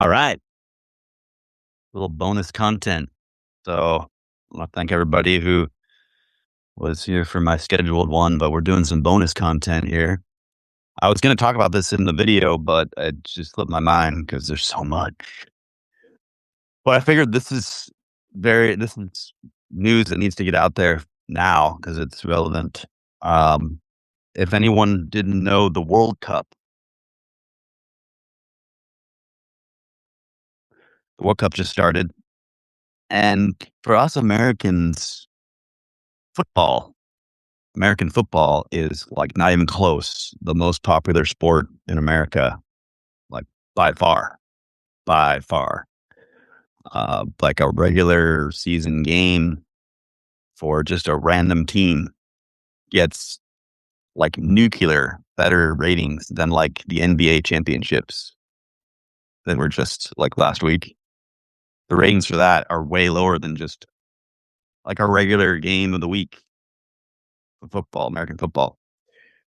All right, little bonus content. So I want to thank everybody who was here for my scheduled one, but we're doing some bonus content here. I was going to talk about this in the video, but it just slipped my mind because there's so much. But I figured this is news that needs to get out there now because it's relevant. Um, if anyone didn't know, the World Cup just started, and for us Americans, football American football is, like, not even close, the most popular sport in America, like, by far, by far. Like, a regular season game for just a random team gets, like, nuclear better ratings than, like, the NBA championships that were just, like, last week. The ratings for that are way lower than just, like, a regular game of the week of football, American football.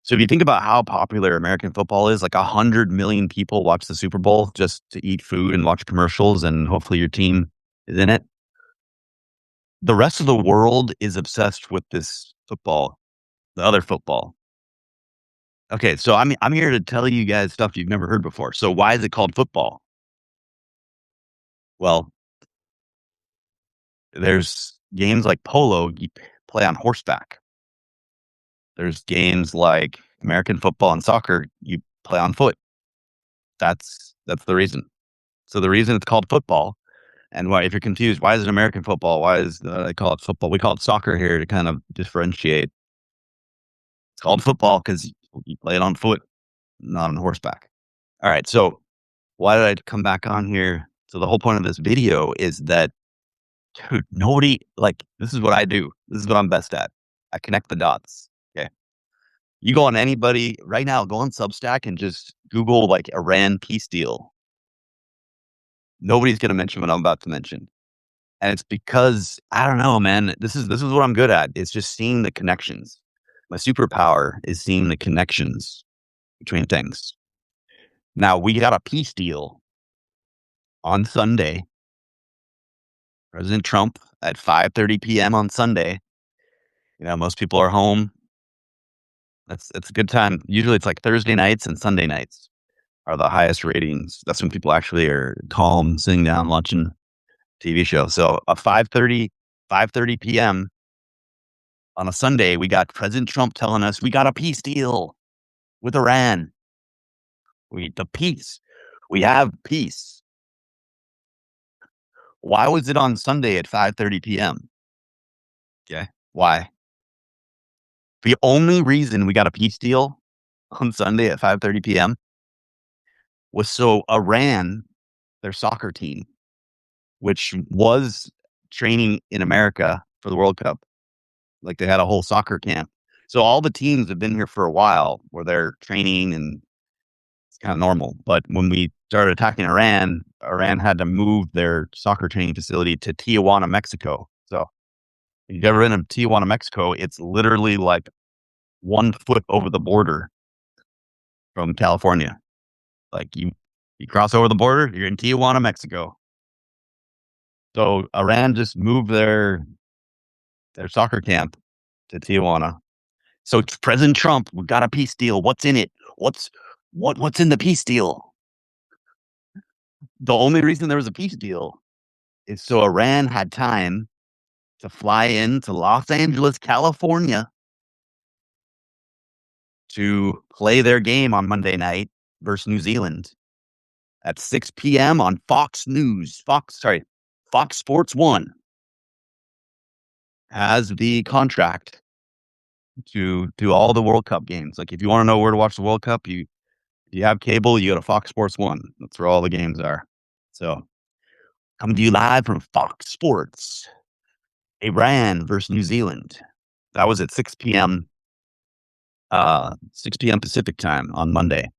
So if you think about how popular American football is, like 100 million people watch the Super Bowl just to eat food and watch commercials, and hopefully your team is in it. The rest of the world is obsessed with this football, the other football. Okay, so I'm here to tell you guys stuff you've never heard before. So why is it called football? Well, there's games like polo you play on horseback. There's games like American football and soccer you play on foot. That's the reason. So the reason it's called football. And why, if you're confused, why is it American football? Why is they call it football? We call it soccer here to kind of differentiate. It's called football because you play it on foot, not on horseback. All right. So why did I come back on here? So the whole point of this video is that, dude, nobody, like, this is what I do. This is what I'm best at. I connect the dots. Okay. You go on anybody right now, go on Substack and just Google like Iran peace deal. Nobody's going to mention what I'm about to mention. And it's because I don't know, man. This is what I'm good at. It's just seeing the connections. My superpower is seeing the connections between things. Now we got a peace deal on Sunday. President Trump at 5:30 p.m. on Sunday. You know, most people are home. That's a good time. Usually it's like Thursday nights and Sunday nights are the highest ratings. That's when people actually are calm, sitting down, watching TV show. So a 5:30 p.m. on a Sunday, we got President Trump telling us we got a peace deal with Iran. The peace. We have peace. Why was it on Sunday at 5:30 p.m.? Okay. Why? The only reason we got a peace deal on Sunday at 5:30 p.m. was so Iran, their soccer team, which was training in America for the World Cup, like they had a whole soccer camp. So all the teams have been here for a while where they're training and it's kind of normal. But when we started attacking Iran, Iran had to move their soccer training facility to Tijuana, Mexico. So if you've ever been to Tijuana, Mexico, it's literally like 1 foot over the border from California. Like you cross over the border, you're in Tijuana, Mexico. So Iran just moved their soccer camp to Tijuana. So it's President Trump, we got a peace deal. What's in it? What's in the peace deal? The only reason there was a peace deal is so Iran had time to fly into Los Angeles, California to play their game on Monday night versus New Zealand at 6 p.m. on Fox News. Fox Sports 1 has the contract to do all the World Cup games. Like, if you want to know where to watch the World Cup, you have cable, you go to Fox Sports 1. That's where all the games are. So, coming to you live from Fox Sports. Iran versus New Zealand. That was at 6 p.m. Pacific time on Monday.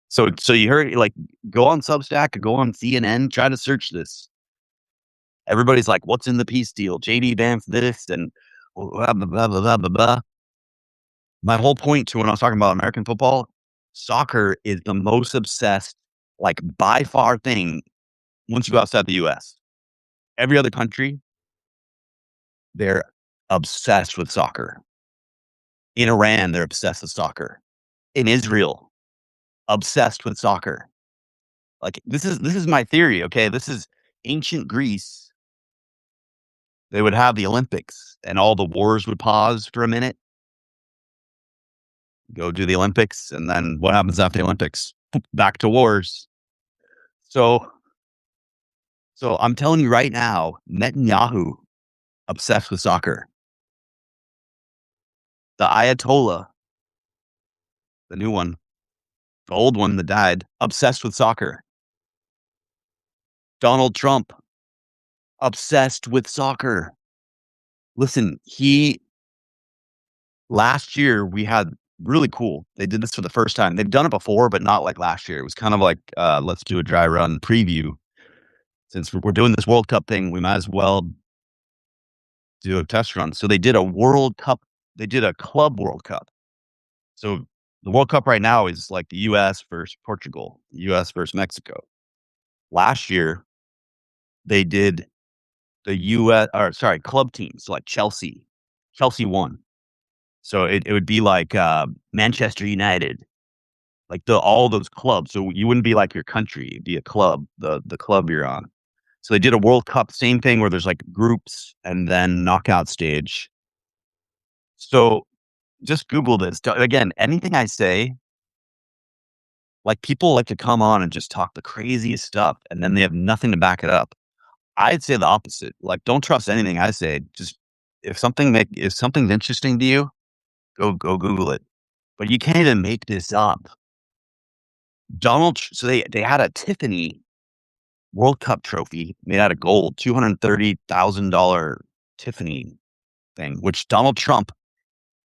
So you heard, like, go on Substack or go on CNN, try to search this. Everybody's like, what's in the peace deal? JD Vance this and blah, blah, blah, blah, blah, blah. My whole point to when I was talking about American football, soccer is the most obsessed, like, by far thing once you go outside the US. Every other country, they're obsessed with soccer. In Iran, they're obsessed with soccer. In Israel, obsessed with soccer. Like this is my theory, okay? This is ancient Greece. They would have the Olympics and all the wars would pause for a minute. Go do the Olympics, and then what happens after the Olympics? Back to wars. So so I'm telling you right now, Netanyahu obsessed with soccer. The Ayatollah, the new one, the old one that died, obsessed with soccer. Donald Trump, obsessed with soccer. Listen, he last year we had really cool. They did this for the first time. They've done it before, but not like last year. It was kind of like let's do a dry run preview. Since we're doing this World Cup thing, we might as well do a test run. So they did a World Cup. They did a Club World Cup. So the World Cup right now is like the U.S. versus Portugal, the U.S. versus Mexico. Last year, they did the U.S. or sorry, club teams like Chelsea. Chelsea won. So it would be like Manchester United, like all those clubs. So you wouldn't be like your country, it'd be a club, the club you're on. So they did a World Cup, same thing where there's like groups and then knockout stage. So just Google this. Again, anything I say, like people like to come on and just talk the craziest stuff and then they have nothing to back it up. I'd say the opposite. Like, don't trust anything I say. Just if something's interesting to you, go Google it. But you can't even make this up. So they had a Tiffany World Cup trophy made out of gold, $230,000 Tiffany thing, which Donald Trump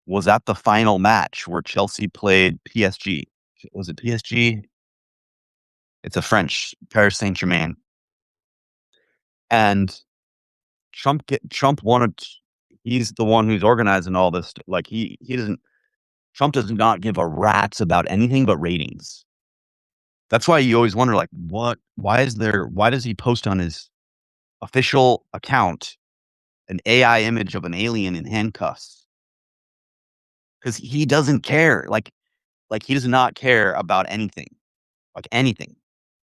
was at the final match where Chelsea played PSG. Was it PSG? It's a French, Paris Saint-Germain. And Trump wanted, he's the one who's organizing all this. Like Trump does not give a rat's about anything but ratings. That's why you always wonder, like, why does he post on his official account an AI image of an alien in handcuffs? Because he doesn't care. Like he does not care about anything, like anything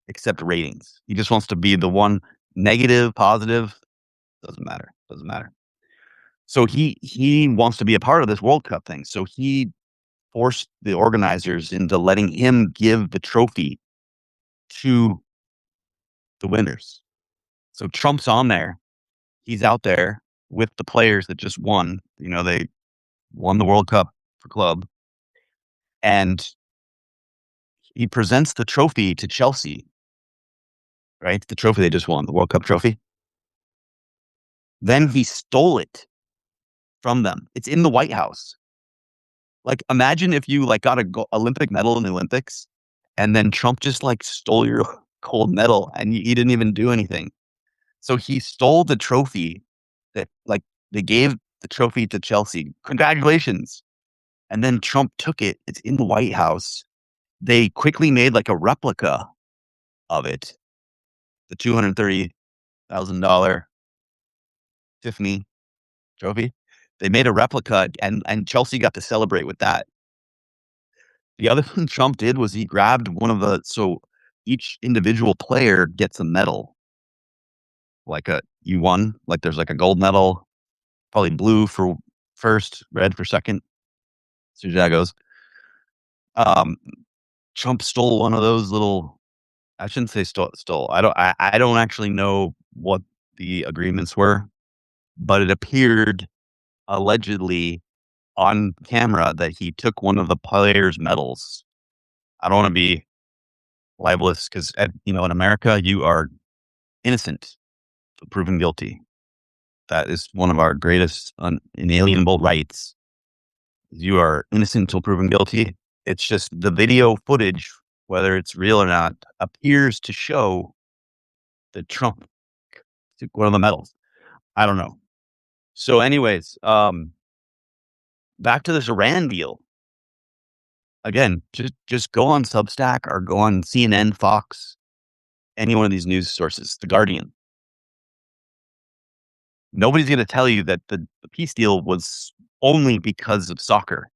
except ratings. He just wants to be the one negative, positive. Doesn't matter. Doesn't matter. So he wants to be a part of this World Cup thing. So he forced the organizers into letting him give the trophy to the winners. So Trump's on there. He's out there with the players that just won. You know, they won the World Cup for club. And he presents the trophy to Chelsea, right? The trophy they just won, the World Cup trophy. Then he stole it from them. It's in the White House. Like, imagine if you like got a Olympic medal in the Olympics, and then Trump just like stole your gold medal, and he didn't even do anything. So he stole the trophy that like they gave the trophy to Chelsea. Congratulations. And then Trump took it. It's in the White House. They quickly made like a replica of it, the $230,000 Tiffany trophy. They made a replica, and Chelsea got to celebrate with that. The other thing Trump did was he grabbed so each individual player gets a medal, like you won, like there's like a gold medal, probably blue for first, red for second. So that goes. Um, Trump stole one of those little. I shouldn't say stole. I don't actually know what the agreements were, but it appeared allegedly on camera that he took one of the players' medals. I don't want to be libelous because in America you are innocent until proven guilty. That is one of our greatest inalienable rights. You are innocent until proven guilty. It's just the video footage, whether it's real or not, appears to show that Trump took one of the medals. I don't know. So, anyways, back to this Iran deal. Again, just go on Substack or go on CNN, Fox. any one of these news sources, The Guardian. Nobody's going to tell you that the peace deal was only because of soccer.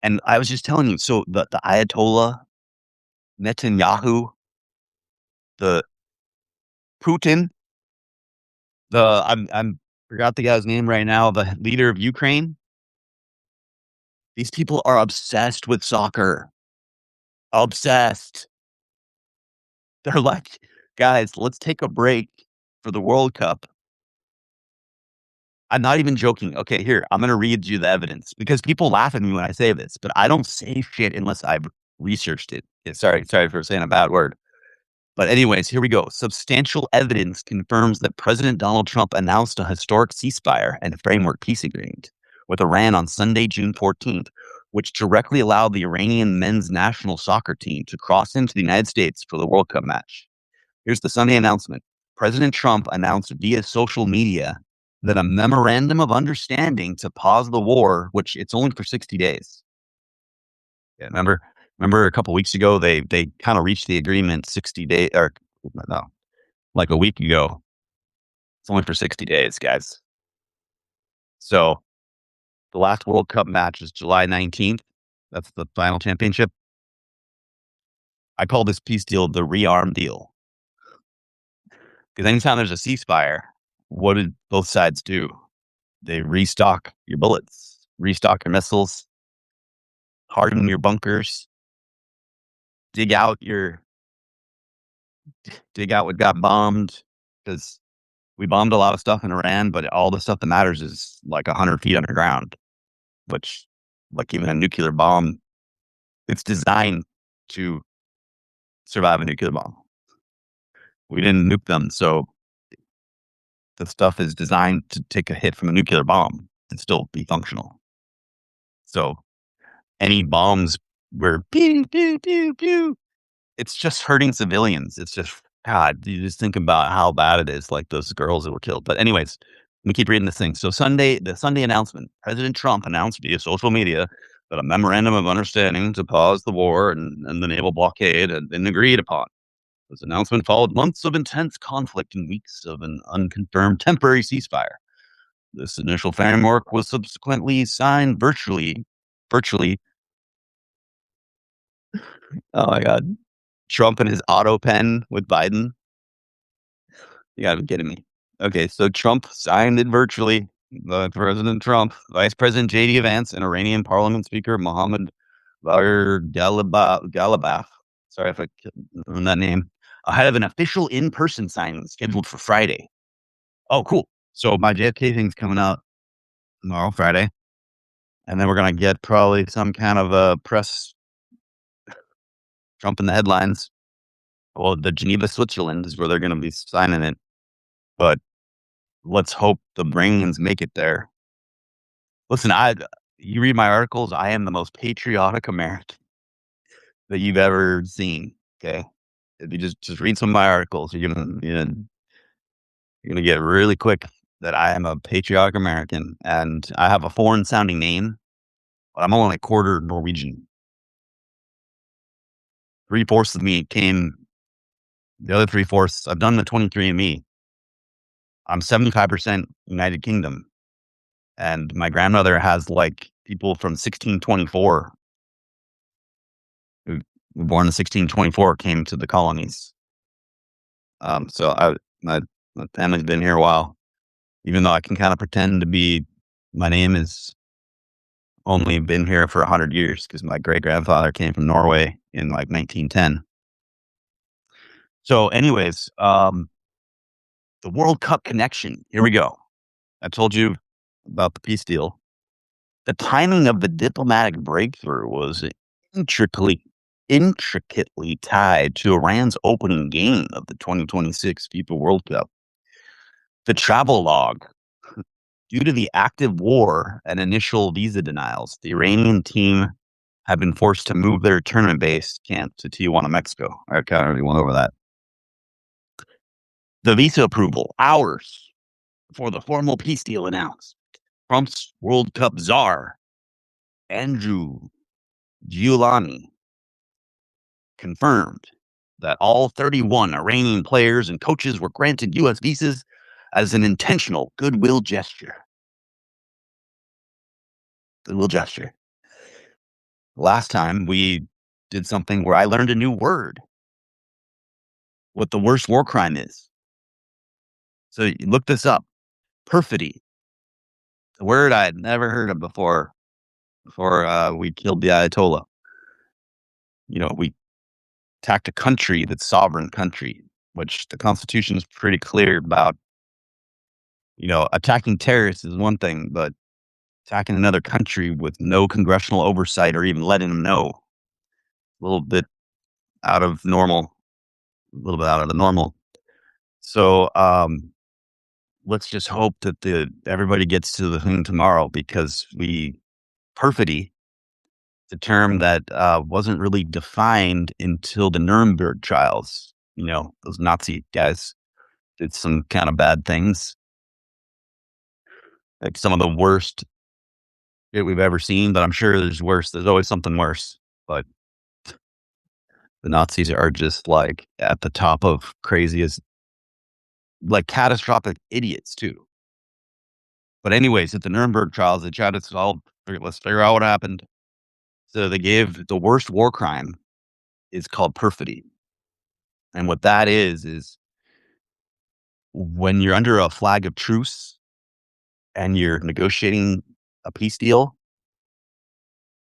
And I was just telling you, so the Ayatollah, Netanyahu, the Putin, I'm forgot the guy's name right now, the leader of Ukraine. These people are obsessed with soccer. Obsessed. They're like, guys, let's take a break for the World Cup. I'm not even joking. Okay, here, I'm gonna read you the evidence because people laugh at me when I say this, but I don't say shit unless I've researched it. Yeah, sorry for saying a bad word. But anyways, here we go. Substantial evidence confirms that President Donald Trump announced a historic ceasefire and framework peace agreement with Iran on Sunday, June 14th, which directly allowed the Iranian men's national soccer team to cross into the United States for the World Cup match. Here's the Sunday announcement. President Trump announced via social media that a memorandum of understanding to pause the war, which it's only for 60 days. Yeah, remember a couple weeks ago they kind of reached the agreement 60 days or no, like a week ago. It's only for 60 days, guys. So the last World Cup match is July 19th. That's the final championship. I call this peace deal the rearm deal. Because anytime there's a ceasefire, what did both sides do? They restock your bullets, restock your missiles, harden your bunkers, dig out your dig out what got bombed. Because we bombed a lot of stuff in Iran, but all the stuff that matters is like 100 feet underground, which, like even a nuclear bomb, it's designed to survive a nuclear bomb. We didn't nuke them, so the stuff is designed to take a hit from a nuclear bomb and still be functional. So any bombs were pew, pew, pew, pew. It's just hurting civilians. It's just, God, you just think about how bad it is, like those girls that were killed. But anyways, let me keep reading this thing. So the Sunday announcement, President Trump announced via social media that a memorandum of understanding to pause the war and the naval blockade had been agreed upon. This announcement followed months of intense conflict and weeks of an unconfirmed temporary ceasefire. This initial framework was subsequently signed virtually. Oh my God. Trump and his auto pen with Biden. You gotta be kidding me. Okay, so Trump signed it virtually. President Trump, Vice President J.D. Vance, and Iranian Parliament Speaker Mohammad Bagher Galibaf. Sorry if I ruined that name. Ahead of an official in-person signing scheduled for Friday. Oh, cool. So my JFK thing's coming out tomorrow, Friday. And then we're going to get probably some kind of a press Trump in the headlines. Well, the Geneva, Switzerland is where they're going to be signing it. But let's hope the brains make it there. Listen, you read my articles, I am the most patriotic American that you've ever seen. Okay. If you just read some of my articles, you're gonna get really quick that I am a patriotic American and I have a foreign sounding name, but I'm only a quarter Norwegian. 3/4 of me came the other 3/4, I've done the 23andMe. I'm 75% United Kingdom. And my grandmother has like people from 1624 who were born in 1624 came to the colonies. So my family's been here a while, even though I can kind of pretend to be, my name is only been here for 100 years because my great grandfather came from Norway in like 1910. So anyways, the World Cup connection. Here we go. I told you about the peace deal. The timing of the diplomatic breakthrough was intricately intricately tied to Iran's opening game of the 2026 FIFA World Cup. The travel log. Due to the active war and initial visa denials, the Iranian team have been forced to move their tournament-based camp to Tijuana, Mexico. I kind of already went over that. The visa approval, hours before the formal peace deal announced. Trump's World Cup czar, Andrew Giuliani, confirmed that all 31 Iranian players and coaches were granted U.S. visas as an intentional goodwill gesture. Goodwill gesture. Last time we did something where I learned a new word, what the worst war crime is. So you look this up. Perfidy. A word I had never heard of before we killed the Ayatollah. We attacked a country that's sovereign country, which the Constitution is pretty clear about. Attacking terrorists is one thing, but attacking another country with no congressional oversight or even letting them know, a little bit out of normal, a little bit out of the normal. So let's just hope that everybody gets to the thing tomorrow, because perfidy, the term that wasn't really defined until the Nuremberg trials. Those Nazi guys did some kind of bad things, like some of the worst shit we've ever seen, but I'm sure there's worse. There's always something worse. But the Nazis are just like at the top of craziest, like catastrophic idiots too. But anyways, at the Nuremberg trials, they tried to solve, let's figure out what happened. So they gave the worst war crime is called perfidy. And what that is when you're under a flag of truce and you're negotiating a peace deal,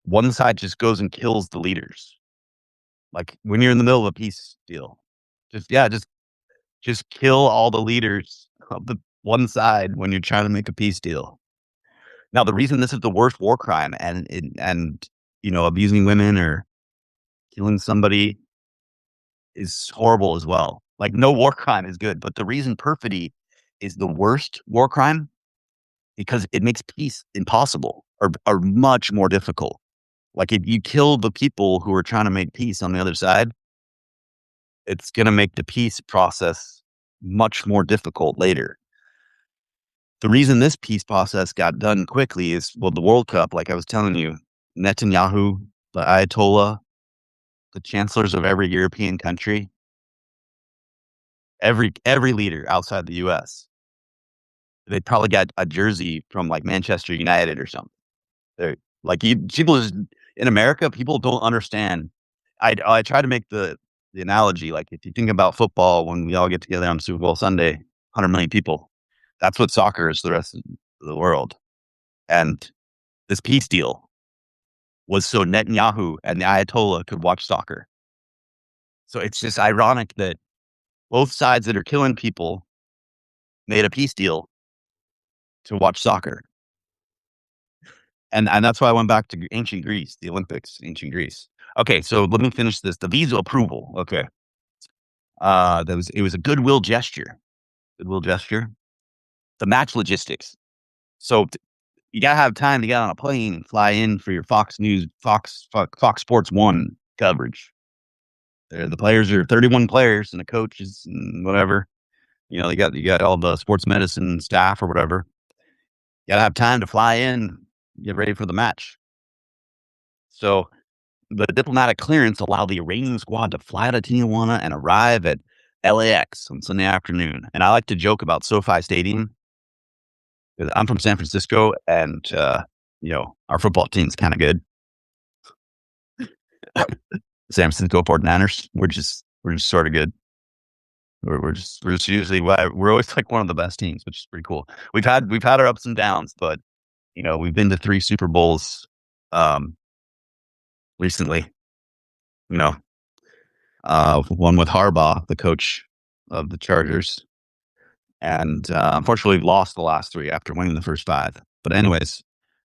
one side just goes and kills the leaders. Like when you're in the middle of a peace deal, just kill all the leaders of the one side when you're trying to make a peace deal. Now, the reason this is the worst war crime and abusing women or killing somebody is horrible as well. Like no war crime is good, but the reason perfidy is the worst war crime because it makes peace impossible or much more difficult. Like if you kill the people who are trying to make peace on the other side, it's going to make the peace process much more difficult later. The reason this peace process got done quickly is, well, the World Cup, like I was telling you, Netanyahu, the Ayatollah, the chancellors of every European country, every leader outside the U.S., they probably got a jersey from like Manchester United or something. They're like people in America, people don't understand. I try to make the analogy, like if you think about football, when we all get together on Super Bowl Sunday, 100 million people, that's what soccer is to the rest of the world. And this peace deal was so Netanyahu and the Ayatollah could watch soccer. So it's just ironic that both sides that are killing people made a peace deal to watch soccer. And that's why I went back to ancient Greece, the Olympics, ancient Greece. Okay, so let me finish this. The visa approval. Okay. It was a goodwill gesture. Goodwill gesture. The match logistics. So you gotta have time to get on a plane and fly in for your Fox News, Fox Sports 1 coverage. The players are 31 players and the coaches and whatever. You got all the sports medicine staff or whatever. You gotta have time to fly in, get ready for the match. So the diplomatic clearance allowed the Iranian squad to fly to Tijuana and arrive at LAX on Sunday afternoon. And I like to joke about SoFi Stadium. I'm from San Francisco, and our football team's kind of good. San Francisco 49ers. We're just sort of good. We're just usually we're always like one of the best teams, which is pretty cool. We've had our ups and downs, but we've been to 3 Super Bowls recently. One with Harbaugh, the coach of the Chargers, and unfortunately lost the last 3 after winning the first 5. But anyways,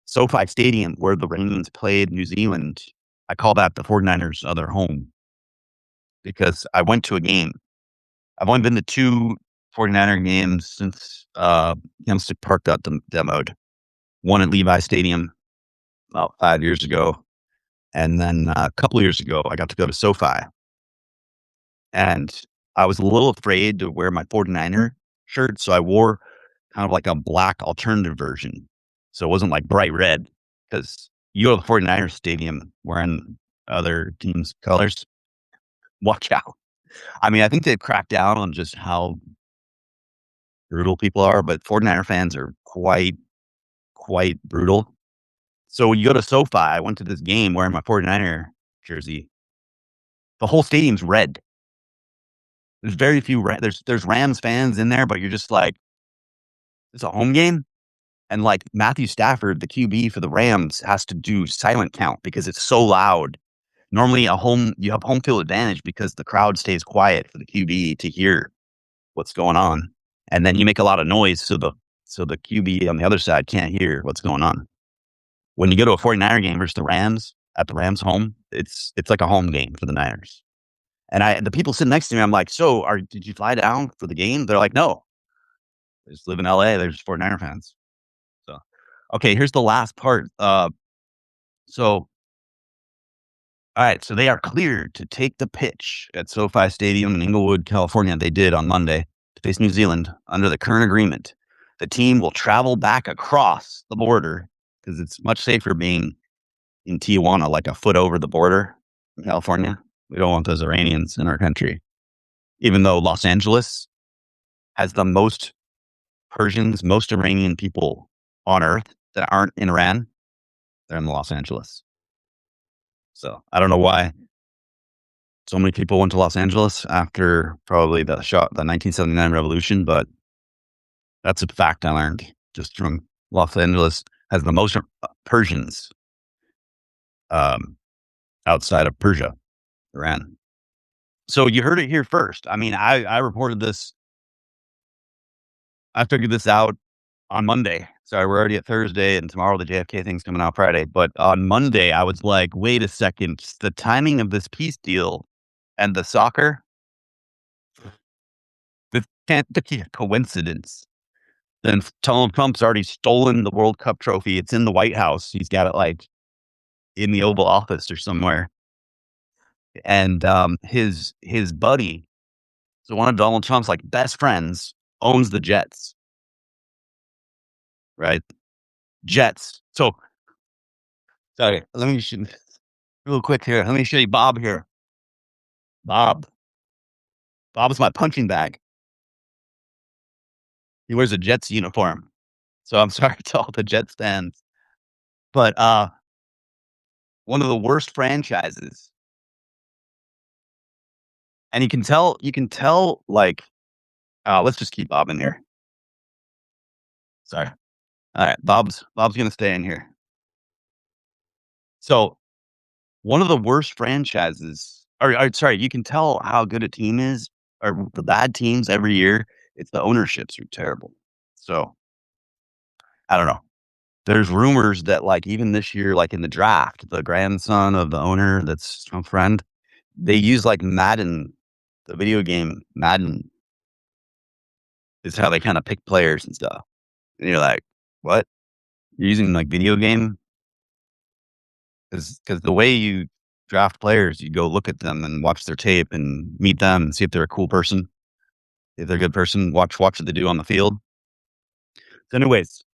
SoFi Stadium, where the Ravens played New Zealand, I call that the 49ers' other home because I went to a game. I've only been to 2 49er games since Youngstown Park got demoed. One at Levi Stadium about 5 years ago, and then a couple of years ago, I got to go to SoFi. And I was a little afraid to wear my 49er shirt, so I wore kind of like a black alternative version. So it wasn't like bright red, because you go to the 49er stadium wearing other teams' colors, watch out. I mean, I think they've cracked down on just how brutal people are, but 49er fans are quite brutal. So when you go to SoFi, I went to this game wearing my 49er jersey. The whole stadium's red. There's very few there's Rams fans in there, but you're just like, it's a home game? And, like, Matthew Stafford, the QB for the Rams, has to do silent count because it's so loud. Normally, you have home field advantage because the crowd stays quiet for the QB to hear what's going on, and then you make a lot of noise so the QB on the other side can't hear what's going on. When you go to a 49er game versus the Rams at the Rams' home, it's like a home game for the Niners. And the people sitting next to me, I'm like, "So, did you fly down for the game?" They're like, "No. They just live in LA. They're just 49er fans." So, okay, here's the last part. So, all right, so they are cleared to take the pitch at SoFi Stadium in Inglewood, California. They did on Monday to face New Zealand under the current agreement. The team will travel back across the border because it's much safer being in Tijuana, like a foot over the border in California. We don't want those Iranians in our country. Even though Los Angeles has the most Persians, most Iranian people on earth that aren't in Iran, they're in Los Angeles. So I don't know why so many people went to Los Angeles after probably the 1979 revolution, but that's a fact I learned just from Los Angeles has the most Persians um, outside of Persia, Iran. So you heard it here first. I mean, I reported this. I figured this out on Monday. Sorry, we're already at Thursday, and tomorrow the JFK thing's coming out Friday. But on Monday, I was like, wait a second. The timing of this peace deal and the soccer, this can't be a coincidence. Then Donald Trump's already stolen the World Cup trophy. It's in the White House. He's got it like in the Oval Office or somewhere. And his buddy, so one of Donald Trump's like best friends, owns the Jets, right? Jets. So sorry, let me real quick here. Let me show you Bob here. Bob. Bob's my punching bag. He wears a Jets uniform. So I'm sorry to all the Jets fans. But one of the worst franchises. And you can tell like let's just keep Bob in here. Sorry. All right, Bob's gonna stay in here. So one of the worst franchises or sorry, you can tell how good a team is or the bad teams every year. It's the ownerships are terrible. So I don't know. There's rumors that like even this year, like in the draft, the grandson of the owner that's Trump's friend, they use like Madden, the video game Madden is how they kind of pick players and stuff. And you're like, what? You're using like video game? Because the way you draft players, you go look at them and watch their tape and meet them and see if they're a cool person. If they're a good person, watch what they do on the field. So anyways,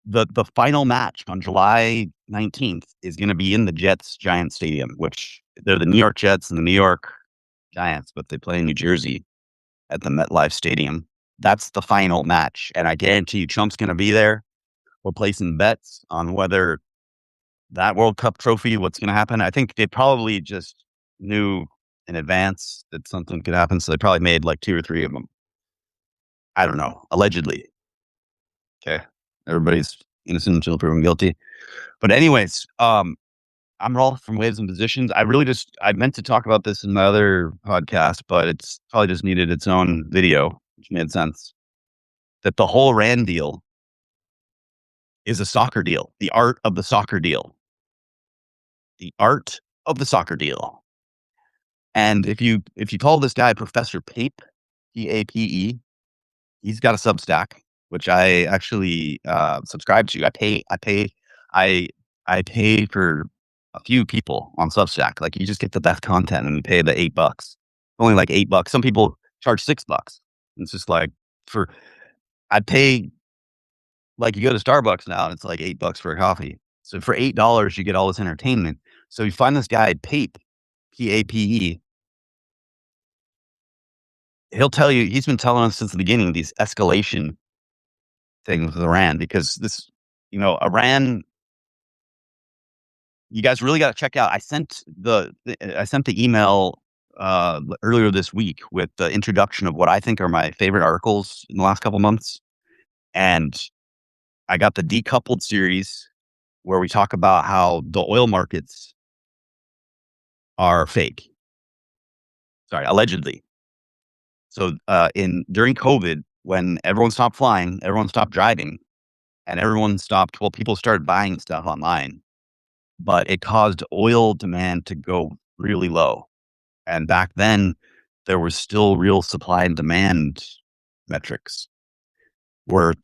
the final match on July 19th is going to be in the Jets Giant Stadium, which they're the New York Jets and the New York Giants, but they play in New Jersey at the MetLife Stadium. That's the final match, and I guarantee you, Trump's going to be there. We're placing bets on whether that World Cup trophy, what's going to happen. I think they probably just knew in advance that something could happen, so they probably made like 2 or 3 of them. I don't know, allegedly. Okay, everybody's innocent until proven guilty. But anyways, I'm Rolf from Waves and Positions. I meant to talk about this in my other podcast, but it's probably just needed its own video, which made sense. That the whole Iran deal is a soccer deal. The art of the soccer deal. The art of the soccer deal. And if you call this guy Professor Pape, Pape, he's got a Substack, which I actually subscribe to. I pay for a few people on Substack. Like you just get the best content and you pay the $8. Only like $8. Some people charge $6. It's just like I pay like you go to Starbucks now and it's like $8 for a coffee. So for $8 you get all this entertainment. So you find this guy Pape, Pape, He'll tell you he's been telling us since the beginning these escalation things with Iran because this, Iran. You guys really got to check out. I sent the email earlier this week with the introduction of what I think are my favorite articles in the last couple months, and I got the decoupled series where we talk about how the oil markets are fake. Sorry, allegedly. So in during COVID, when everyone stopped flying, everyone stopped driving, and everyone stopped. Well, people started buying stuff online, but it caused oil demand to go really low. And back then, there was still real supply and demand metrics where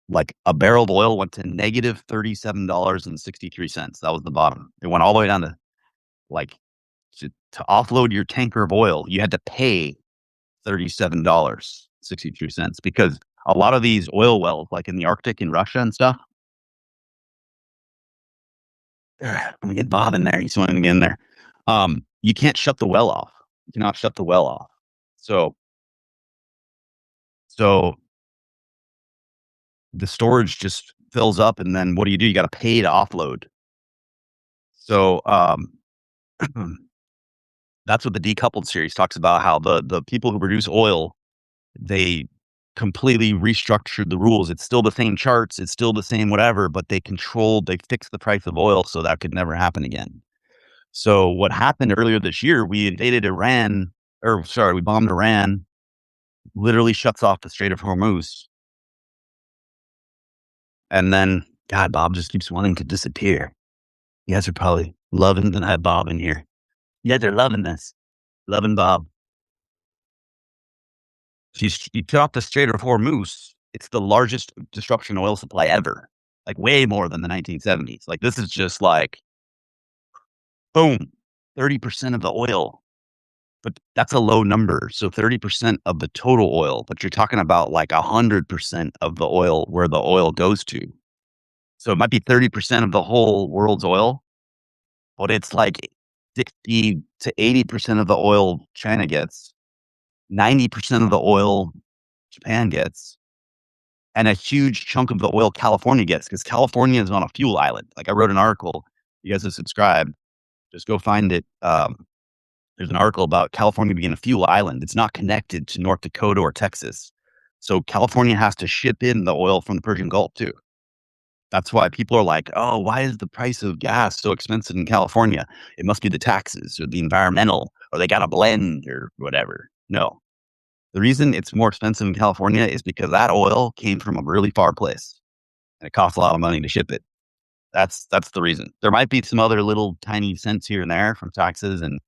like a barrel of oil went to negative $37.63. That was the bottom. It went all the way down to like to offload your tanker of oil, you had to pay $37.63 because a lot of these oil wells, like in the Arctic in Russia and stuff, let me get Bob in there. He's wanting to get in there. You can't shut the well off. You cannot shut the well off. So the storage just fills up, and then what do? You got to pay to offload. So that's what the decoupled series talks about. How the people who produce oil, they completely restructured the rules. It's still the same charts, it's still the same whatever, but they fixed the price of oil so that could never happen again. So what happened earlier this year? We invaded Iran, or sorry, we bombed Iran. Literally shuts off the Strait of Hormuz. And then, God, Bob just keeps wanting to disappear. You guys are probably loving that I have Bob in here. You guys are loving this. Loving Bob. You cut off the Strait of Hormuz. It's the largest disruption oil supply ever. Like way more than the 1970s. Like this is just like, boom, 30% of the oil. But that's a low number. So 30% of the total oil. But you're talking about like 100% of the oil where the oil goes to. So it might be 30% of the whole world's oil, but it's like 60 to 80% of the oil China gets, 90% of the oil Japan gets, and a huge chunk of the oil California gets because California is on a fuel island. Like I wrote an article. You guys have subscribed. Just go find it. There's an article about California being a fuel island. It's not connected to North Dakota or Texas. So California has to ship in the oil from the Persian Gulf too. That's why people are like, oh, why is the price of gas so expensive in California? It must be the taxes or the environmental, or they got a blend or whatever. No. The reason it's more expensive in California is because that oil came from a really far place and it costs a lot of money to ship it. That's the reason. There might be some other little tiny cents here and there from taxes and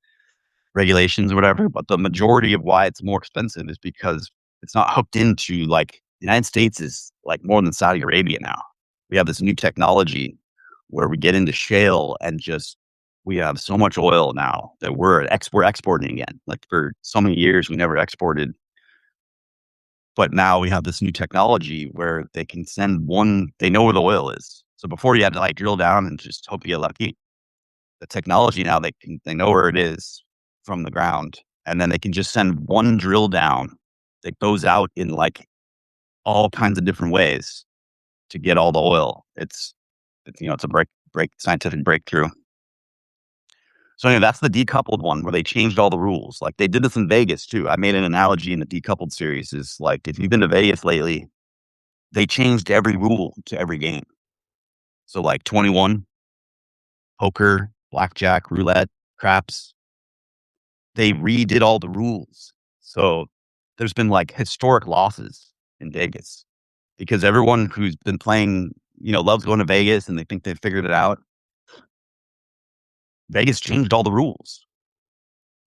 regulations or whatever, but the majority of why it's more expensive is because it's not hooked into like the United States is like more than Saudi Arabia now. We have this new technology where we get into shale and just we have so much oil now that we're exporting again. Like for so many years we never exported, but now we have this new technology where they can send one. They know where the oil is. So before you had to like drill down and just hope you get lucky. The technology now they know where it is from the ground, and then they can just send one drill down that goes out in like all kinds of different ways to get all the oil. It's it's a scientific breakthrough. So anyway, that's the decoupled one where they changed all the rules. Like they did this in Vegas too. I made an analogy in the decoupled series is like if you've been to Vegas lately, they changed every rule to every game. So like 21, poker, blackjack, roulette, craps, they redid all the rules. So there's been like historic losses in Vegas because everyone who's been playing, loves going to Vegas and they think they've figured it out. Vegas changed all the rules.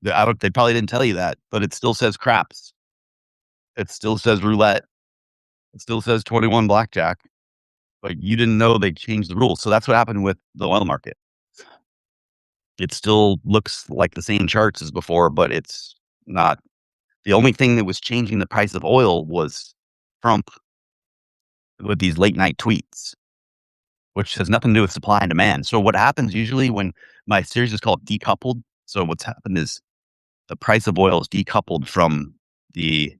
They probably didn't tell you that, but it still says craps. It still says roulette. It still says 21 blackjack, but you didn't know they changed the rules. So that's what happened with the oil market. It still looks like the same charts as before, but it's not. The only thing that was changing the price of oil was Trump with these late night tweets, which has nothing to do with supply and demand. So what happens usually when my series is called decoupled. So what's happened is the price of oil is decoupled from the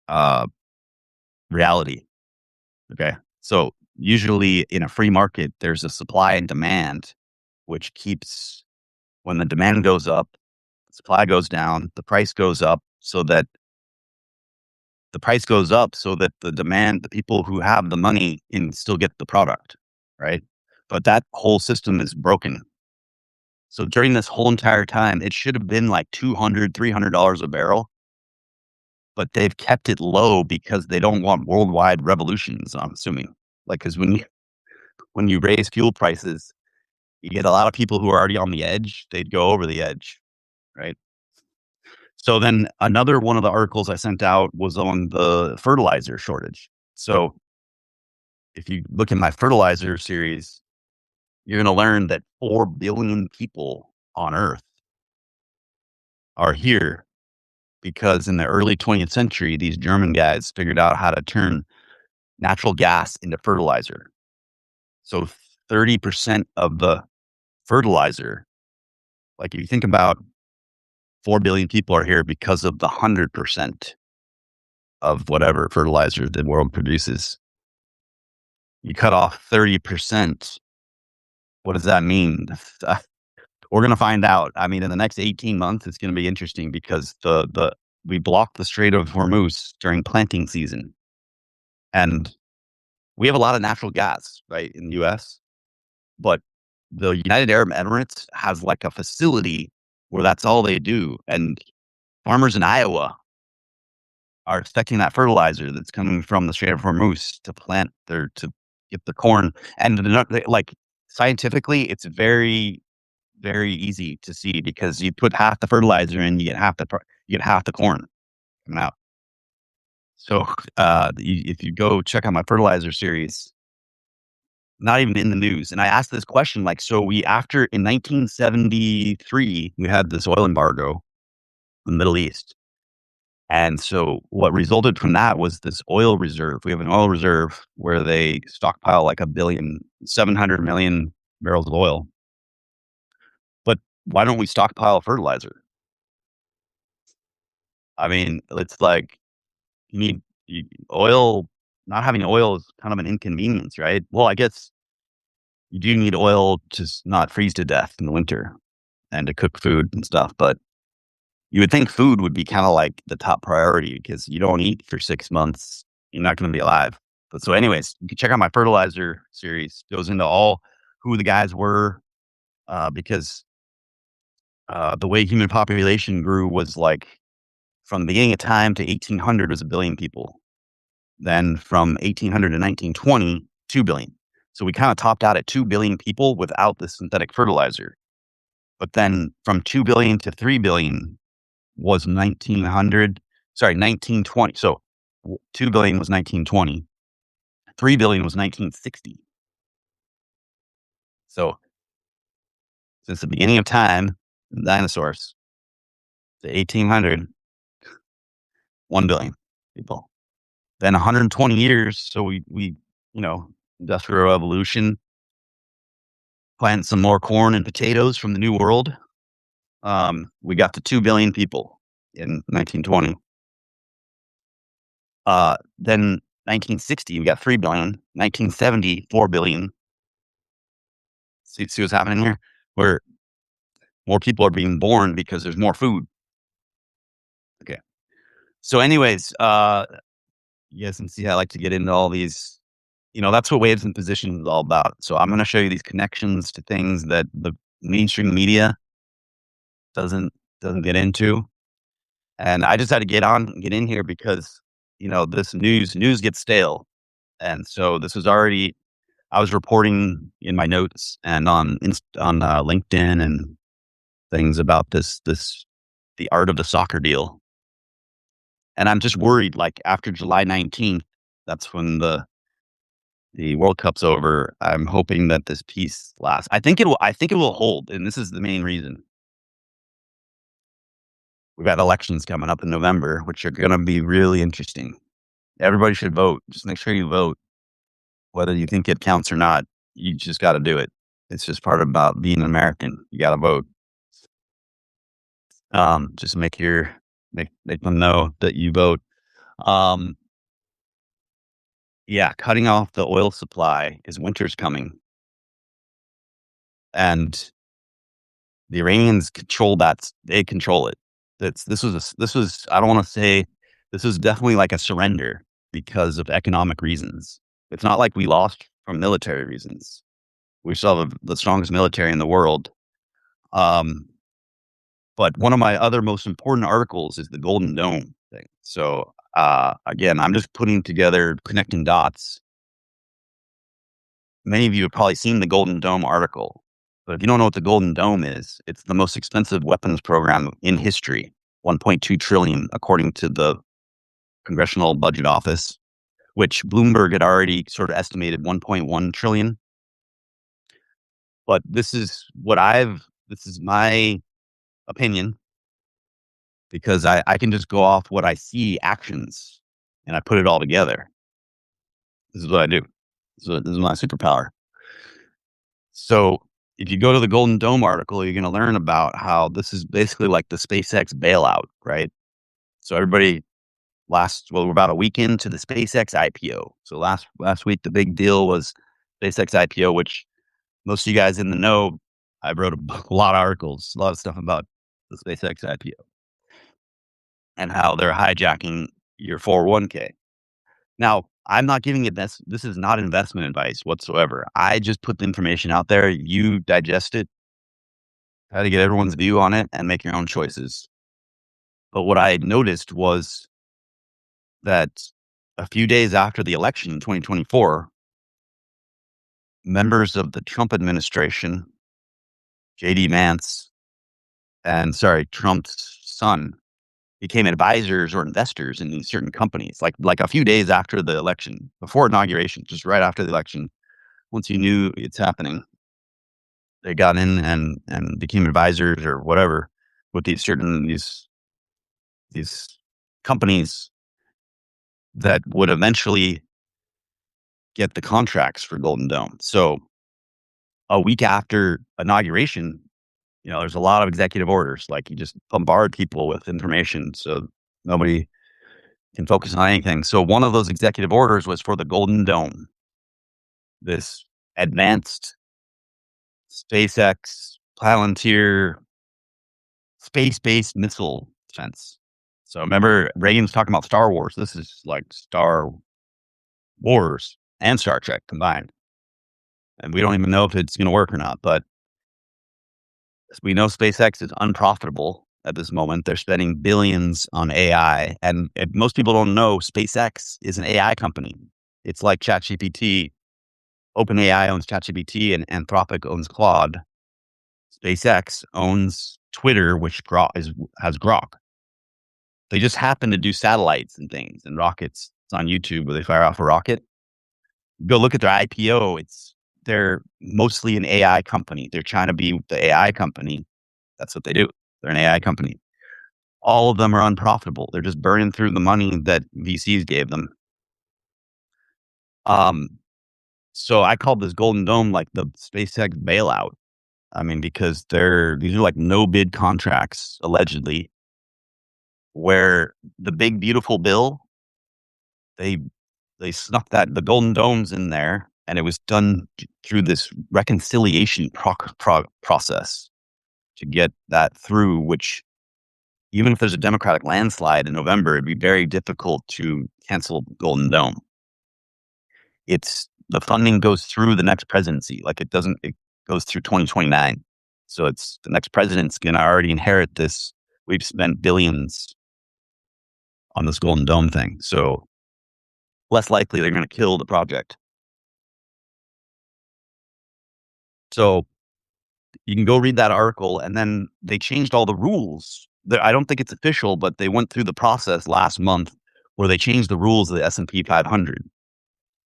uh, reality. Okay. So usually in a free market, there's a supply and demand, which keeps when the demand goes up, supply goes down, the price goes up so that the people who have the money can still get the product, right? But that whole system is broken. So during this whole entire time, it should have been like $200, $300 a barrel, but they've kept it low because they don't want worldwide revolutions, I'm assuming. Like, because when you raise fuel prices, you get a lot of people who are already on the edge. They'd go over the edge, right? So then another one of the articles I sent out was on the fertilizer shortage. So if you look at my fertilizer series, you're going to learn that 4 billion people on Earth are here because in the early 20th century, these German guys figured out how to turn natural gas into fertilizer. So 30% of the fertilizer, like if you think about 4 billion people are here because of the 100% of whatever fertilizer the world produces. You cut off 30%. What does that mean? We're going to find out. I mean, in the next 18 months, it's going to be interesting because we blocked the Strait of Hormuz during planting season. And we have a lot of natural gas, right, in the US. But the United Arab Emirates has like a facility where that's all they do. And farmers in Iowa are expecting that fertilizer that's coming from the Strait of Hormuz to get the corn. And like scientifically, it's very, very easy to see because you put half the fertilizer in, you get half the corn coming out. So if you go check out my fertilizer series, not even in the news. And I asked this question, like, so after in 1973, we had this oil embargo in the Middle East. And so what resulted from that was this oil reserve. We have an oil reserve where they stockpile like 700 million barrels of oil. But why don't we stockpile fertilizer? I mean, it's like you need oil. Not having oil is kind of an inconvenience, right? Well, I guess you do need oil to not freeze to death in the winter and to cook food and stuff. But you would think food would be kind of like the top priority because you don't eat for 6 months. You're not going to be alive. But so anyways, you can check out my fertilizer series. It goes into all who the guys were because the way human population grew was like from the beginning of time to 1800 was a billion people. Then from 1800 to 1920, 2 billion. So we kind of topped out at 2 billion people without the synthetic fertilizer. But then from 2 billion to 3 billion was 1920. So 2 billion was 1920. 3 billion was 1960. So since the beginning of time, dinosaurs, to 1800, 1 billion people. Then 120 years. So industrial revolution, plant some more corn and potatoes from the New World. We got to 2 billion people in 1920. Then 1960, we got 3 billion. 1970, 4 billion. See what's happening here? Where more people are being born because there's more food. Okay. So anyways, you guys can see I like to get into all these, that's what waves and positions is all about. So I'm going to show you these connections to things that the mainstream media doesn't get into. And I just had to get in here because, this news gets stale. And so this was already, I was reporting in my notes and on LinkedIn and things about the art of the soccer deal. And I'm just worried, like after July 19th, that's when the World Cup's over. I'm hoping that this peace lasts. I think it will hold. And this is the main reason. We've got elections coming up in November, which are going to be really interesting. Everybody should vote. Just make sure you vote. Whether you think it counts or not, you just got to do it. It's just part about being an American. You got to vote. Just make your make them know that you vote. Um, yeah, cutting off the oil supply is winter's coming, and the Iranians control that. They control it. This was I don't want to say this was definitely like a surrender because of economic reasons. It's not like we lost from military reasons. We still have the strongest military in the world. Um, but one of my other most important articles is the Golden Dome thing. So again, I'm just putting together, connecting dots. Many of you have probably seen the Golden Dome article, but if you don't know what the Golden Dome is, it's the most expensive weapons program in history, 1.2 trillion, according to the Congressional Budget Office, which Bloomberg had already sort of estimated 1.1 trillion. But this is my opinion because I can just go off what I see actions and I put it all together. This is what I do. So this is my superpower. So if you go to the Golden Dome article, you're going to learn about how this is basically like the SpaceX bailout, right? So everybody we're about a week into the SpaceX IPO. So last week, the big deal was SpaceX IPO, which most of you guys in the know, I wrote a lot of articles, a lot of stuff about the SpaceX IPO and how they're hijacking your 401k. Now, I'm not giving it this. This is not investment advice whatsoever. I just put the information out there. You digest it, try to get everyone's view on it, and make your own choices. But what I noticed was that a few days after the election in 2024, members of the Trump administration, JD Vance, and Trump's son, became advisors or investors in these certain companies. Like a few days after the election, before inauguration, just right after the election, once you knew it's happening, they got in and became advisors or whatever with these companies that would eventually get the contracts for Golden Dome. So a week after inauguration, there's a lot of executive orders. Like you just bombard people with information so nobody can focus on anything. So one of those executive orders was for the Golden Dome, this advanced SpaceX Palantir space-based missile defense. So remember, Reagan's talking about Star Wars. This is like Star Wars and Star Trek combined. And we don't even know if it's going to work or not. But we know SpaceX is unprofitable at this moment. They're spending billions on AI. And if most people don't know, SpaceX is an AI company. It's like ChatGPT. OpenAI owns ChatGPT and Anthropic owns Claude. SpaceX owns Twitter, which has Grok. They just happen to do satellites and things and rockets. It's on YouTube where they fire off a rocket. Go look at their IPO. They're mostly an AI company. They're trying to be the AI company. That's what they do. They're an AI company. All of them are unprofitable. They're just burning through the money that VCs gave them. So I called this Golden Dome like the SpaceX bailout. I mean, because these are like no bid contracts, allegedly, where the big beautiful bill, they snuck the Golden Dome's in there, and it was done through this reconciliation process to get that through, which even if there's a Democratic landslide in November, it'd be very difficult to cancel Golden Dome. The funding goes through the next presidency. Like it goes through 2029. So it's the next president's going to already inherit this. We've spent billions on this Golden Dome thing. So less likely they're going to kill the project. So you can go read that article, and then they changed all the rules. I don't think it's official, but they went through the process last month where they changed the rules of the S&P 500.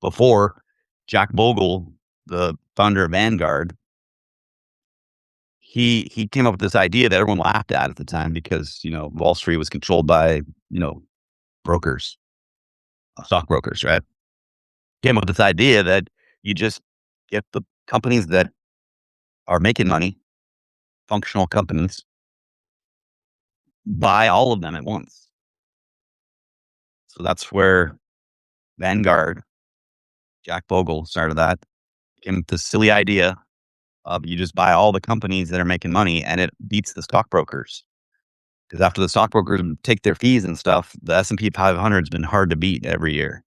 Before, Jack Bogle, the founder of Vanguard, he came up with this idea that everyone laughed at the time because, Wall Street was controlled by, brokers, stockbrokers, right? Came up with this idea that you just get the companies that are making money, functional companies, buy all of them at once. So that's where Vanguard, Jack Bogle started that. Came with this silly idea of you just buy all the companies that are making money and it beats the stockbrokers. Because after the stockbrokers take their fees and stuff, the S&P 500 has been hard to beat every year.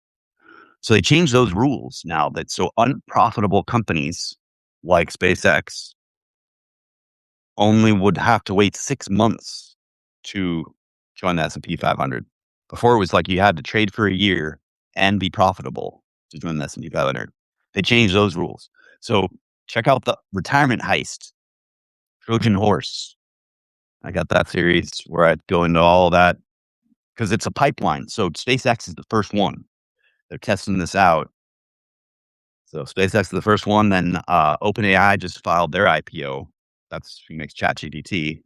So they changed those rules now that so unprofitable companies like SpaceX only would have to wait 6 months to join the S&P 500. Before it was like you had to trade for a year and be profitable to join the S&P 500. They changed those rules. So check out the Retirement Heist, Trojan Horse. I got that series where I go into all of that because it's a pipeline. So SpaceX is the first one. They're testing this out. So SpaceX is the first one. Then OpenAI just filed their IPO. That's who makes ChatGPT.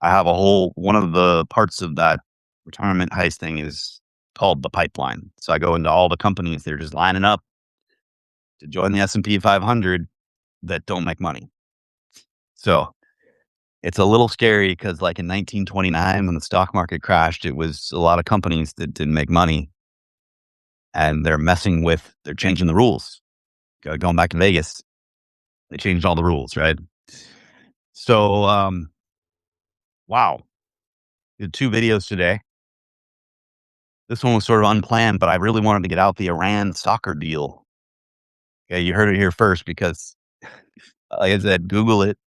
I have a whole one of the parts of that Retirement Heist thing is called the pipeline. So I go into all the companies they're just lining up to join the S&P 500 that don't make money. So it's a little scary because, like in 1929, when the stock market crashed, it was a lot of companies that didn't make money, and they're changing the rules. Going back to Vegas, they changed all the rules, right? So, wow, did 2 videos today. This one was sort of unplanned, but I really wanted to get out the Iran soccer deal. Okay, you heard it here first because, like I said, Google it.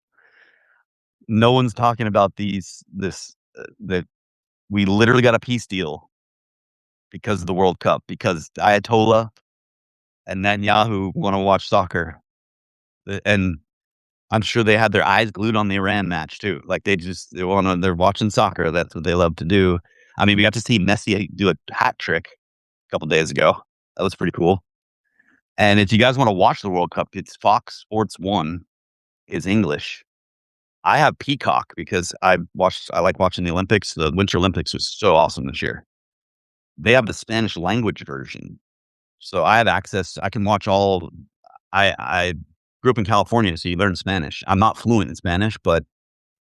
No one's talking about that we literally got a peace deal because of the World Cup, because Ayatollah and Netanyahu wanna watch soccer. And I'm sure they had their eyes glued on the Iran match too. Like, they're watching soccer, that's what they love to do. I mean, we got to see Messi do a hat trick a couple days ago. That was pretty cool. And if you guys wanna watch the World Cup, it's Fox Sports 1 is English. I have Peacock because I like watching the Olympics. The Winter Olympics was so awesome this year. They have the Spanish language version. So I have access. I can watch all. I grew up in California, so you learn Spanish. I'm not fluent in Spanish, but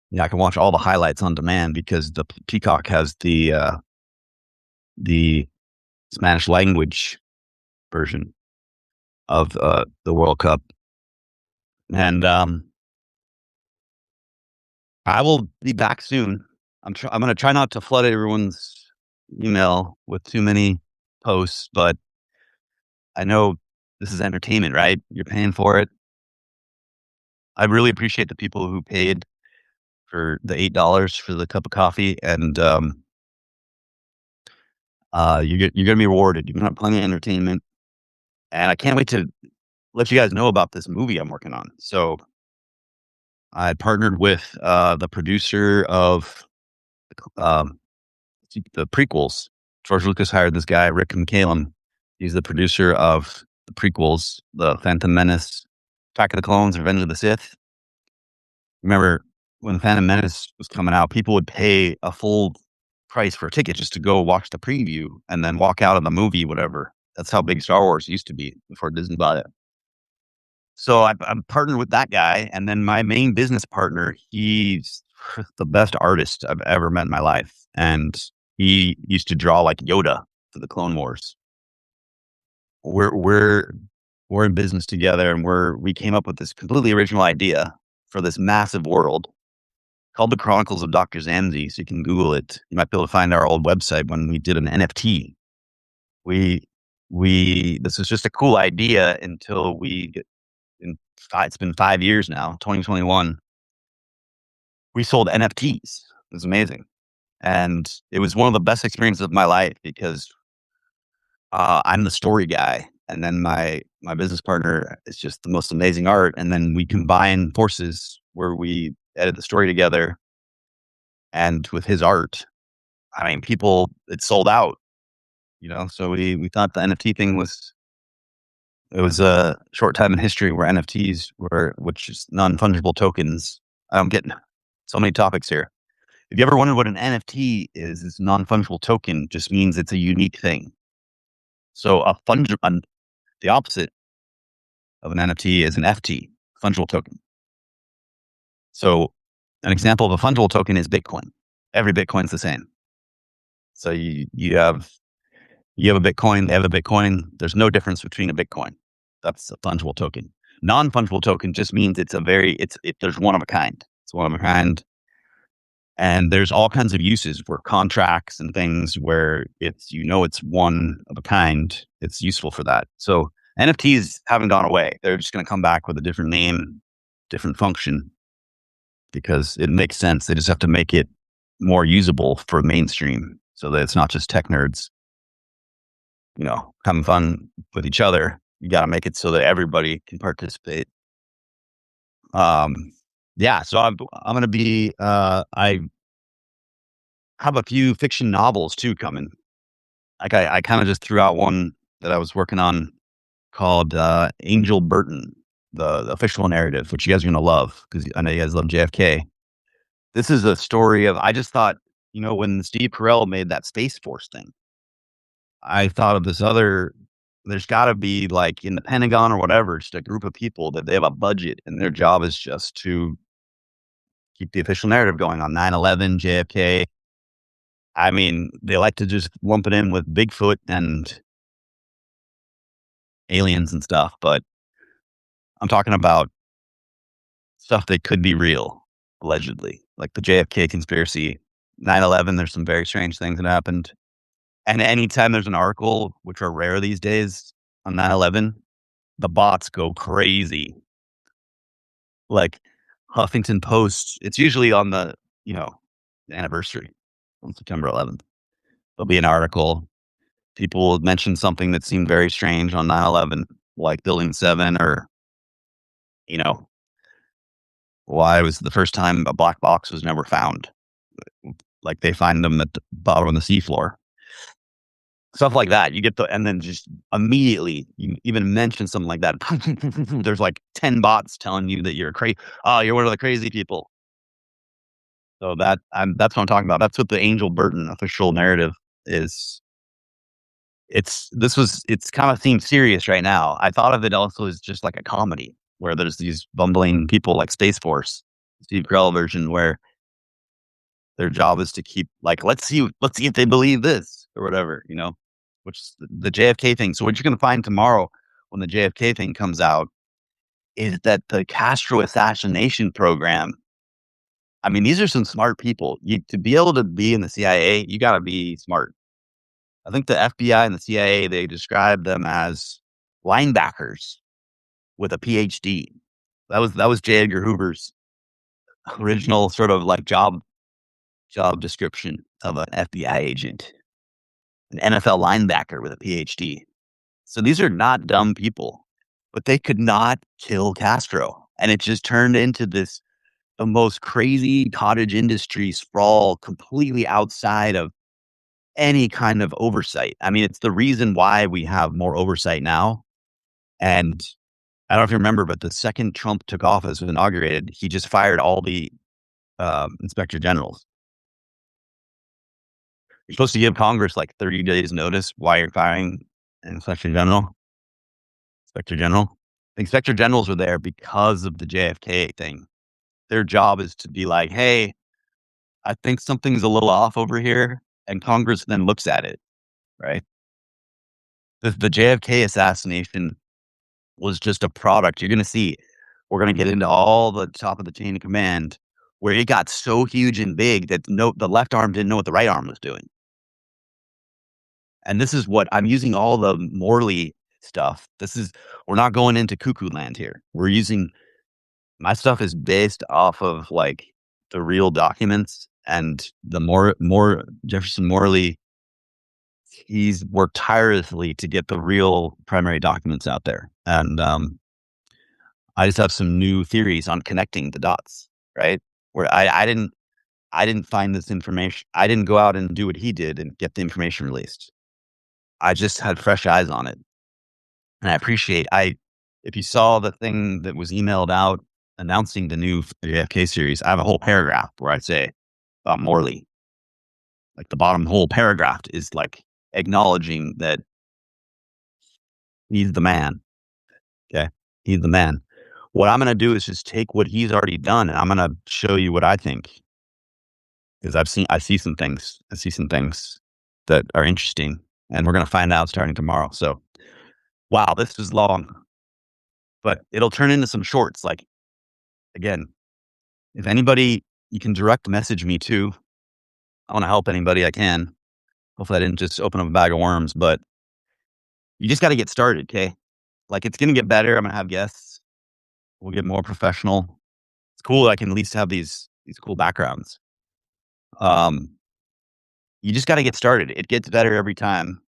yeah, I can watch all the highlights on demand because the Peacock has the Spanish language version of the World Cup. And I will be back soon. I'm going to try not to flood everyone's email with too many posts, but I know this is entertainment, right? You're paying for it. I really appreciate the people who paid for the $8 for the cup of coffee, and you're gonna be rewarded. You're gonna have plenty of entertainment, and I can't wait to let you guys know about this movie I'm working on. So I partnered with the producer of um, the prequels. George Lucas hired this guy, Rick McCallum. He's the producer of the prequels, The Phantom Menace, Attack of the Clones, Revenge of the Sith. Remember when Phantom Menace was coming out, people would pay a full price for a ticket just to go watch the preview and then walk out of the movie, whatever. That's how big Star Wars used to be before Disney bought it. So I'm partnered with that guy, and then my main business partner, he's the best artist I've ever met in my life, and he used to draw like Yoda for the Clone Wars. We're in business together, and we came up with this completely original idea for this massive world called The Chronicles of Dr. Zamzi. So you can Google it. You might be able to find our old website when we did an NFT. We this was just a cool idea until it's been 5 years now, 2021. We sold NFTs. It was amazing. And it was one of the best experiences of my life because I'm the story guy. And then my business partner is just the most amazing art. And then we combine forces where we edit the story together. And with his art, I mean, it sold out, so we thought the NFT thing it was a short time in history where NFTs which is non-fungible tokens. I'm getting so many topics here. If you ever wondered what an NFT is, it's non-fungible token just means it's a unique thing. So the opposite of an NFT is an FT, fungible token. So an example of a fungible token is Bitcoin. every Bitcoin's the same. So you have a Bitcoin, they have a Bitcoin. There's no difference between a Bitcoin. That's a fungible token. Non-fungible token just means there's one of a kind. It's one of a kind. And there's all kinds of uses for contracts and things where it's one of a kind. It's useful for that. So NFTs haven't gone away. They're just going to come back with a different name, different function, because it makes sense. They just have to make it more usable for mainstream so that it's not just tech nerds, having fun with each other. You got to make it so that everybody can participate. Yeah. So I'm going to be, I have a few fiction novels too coming. Like I kind of just threw out one that I was working on called Angel Burton, the official narrative, which you guys are going to love because I know you guys love JFK. This is a story of, I just thought, when Steve Carell made that Space Force thing, I thought of there's got to be like in the Pentagon or whatever, just a group of people that they have a budget and their job is just to keep the official narrative going on 9/11, JFK. I mean, they like to just lump it in with Bigfoot and aliens and stuff, but I'm talking about stuff that could be real, allegedly, like the JFK conspiracy, 9/11. There's some very strange things that happened. And anytime there's an article, which are rare these days, on 9/11, the bots go crazy. Like Huffington Post, it's usually on the anniversary on September 11th. There'll be an article. People will mention something that seemed very strange on 9/11, like Building 7 or, you know, why it was the first time a black box was never found. Like they find them at the bottom of the seafloor. Stuff like that. And then just immediately, you even mention something like that. There's like 10 bots telling you that you're crazy. Oh, you're one of the crazy people. So that's what I'm talking about. That's what the Angel Burton official narrative is. It's kind of seems serious right now. I thought of it also as just like a comedy where there's these bumbling people like Space Force, Steve Carell version, where their job is to keep like, let's see if they believe this or whatever, which is the JFK thing. So what you're going to find tomorrow when the JFK thing comes out is that the Castro assassination program. I mean, these are some smart people. To be able to be in the CIA, you got to be smart. I think the FBI and the CIA, they describe them as linebackers with a PhD. That was J. Edgar Hoover's original sort of like job description of an FBI agent, an NFL linebacker with a PhD. So these are not dumb people, but they could not kill Castro. And it just turned into the most crazy cottage industry sprawl completely outside of any kind of oversight. I mean, it's the reason why we have more oversight now. And I don't know if you remember, but the second Trump took office, was inaugurated, he just fired all the inspector generals. You're supposed to give Congress like 30 days notice why you're firing an inspector general. The inspector generals are there because of the JFK thing. Their job is to be like, hey, I think something's a little off over here. And Congress then looks at it, right? The JFK assassination was just a product. You're going to see, we're going to get into all the top of the chain of command where it got so huge and big that the left arm didn't know what the right arm was doing. And this is what I'm using all the Morley stuff. We're not going into cuckoo land here. My stuff is based off of like the real documents, and the more Jefferson Morley, he's worked tirelessly to get the real primary documents out there. And I just have some new theories on connecting the dots, right? Where I didn't find this information. I didn't go out and do what he did and get the information released. I just had fresh eyes on it. And if you saw the thing that was emailed out announcing the new JFK series, I have a whole paragraph where I say about Morley. Like the bottom whole paragraph is like acknowledging that he's the man. Okay. He's the man. What I'm going to do is just take what he's already done and I'm going to show you what I think. because I see some things. I see some things that are interesting, and we're gonna find out starting tomorrow. So, wow, this was long, but it'll turn into some shorts. Like again, if anybody, you can direct message me too. I want to help anybody I can. Hopefully, I didn't just open up a bag of worms, but you just got to get started. Okay, like it's gonna get better. I'm gonna have guests. We'll get more professional. It's cool. I can at least have these cool backgrounds. Um, you just got to get started. It gets better every time.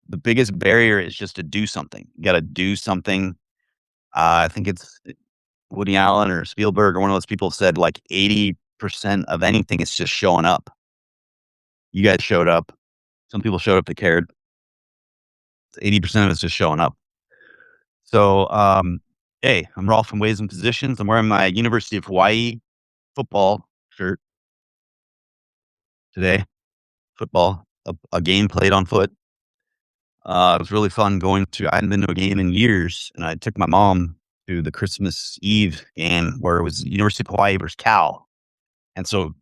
The biggest barrier is just to do something. You got to do something. I think it's Woody Allen or Spielberg or one of those people said like 80% of anything is just showing up. You guys showed up. Some people showed up that cared. 80% of it's just showing up. So, hey, I'm Rolf from Ways and Positions. I'm wearing my University of Hawaii football shirt today. Football, a game played on foot. It was really fun I hadn't been to a game in years, and I took my mom to the Christmas Eve game where it was University of Hawaii versus Cal. And so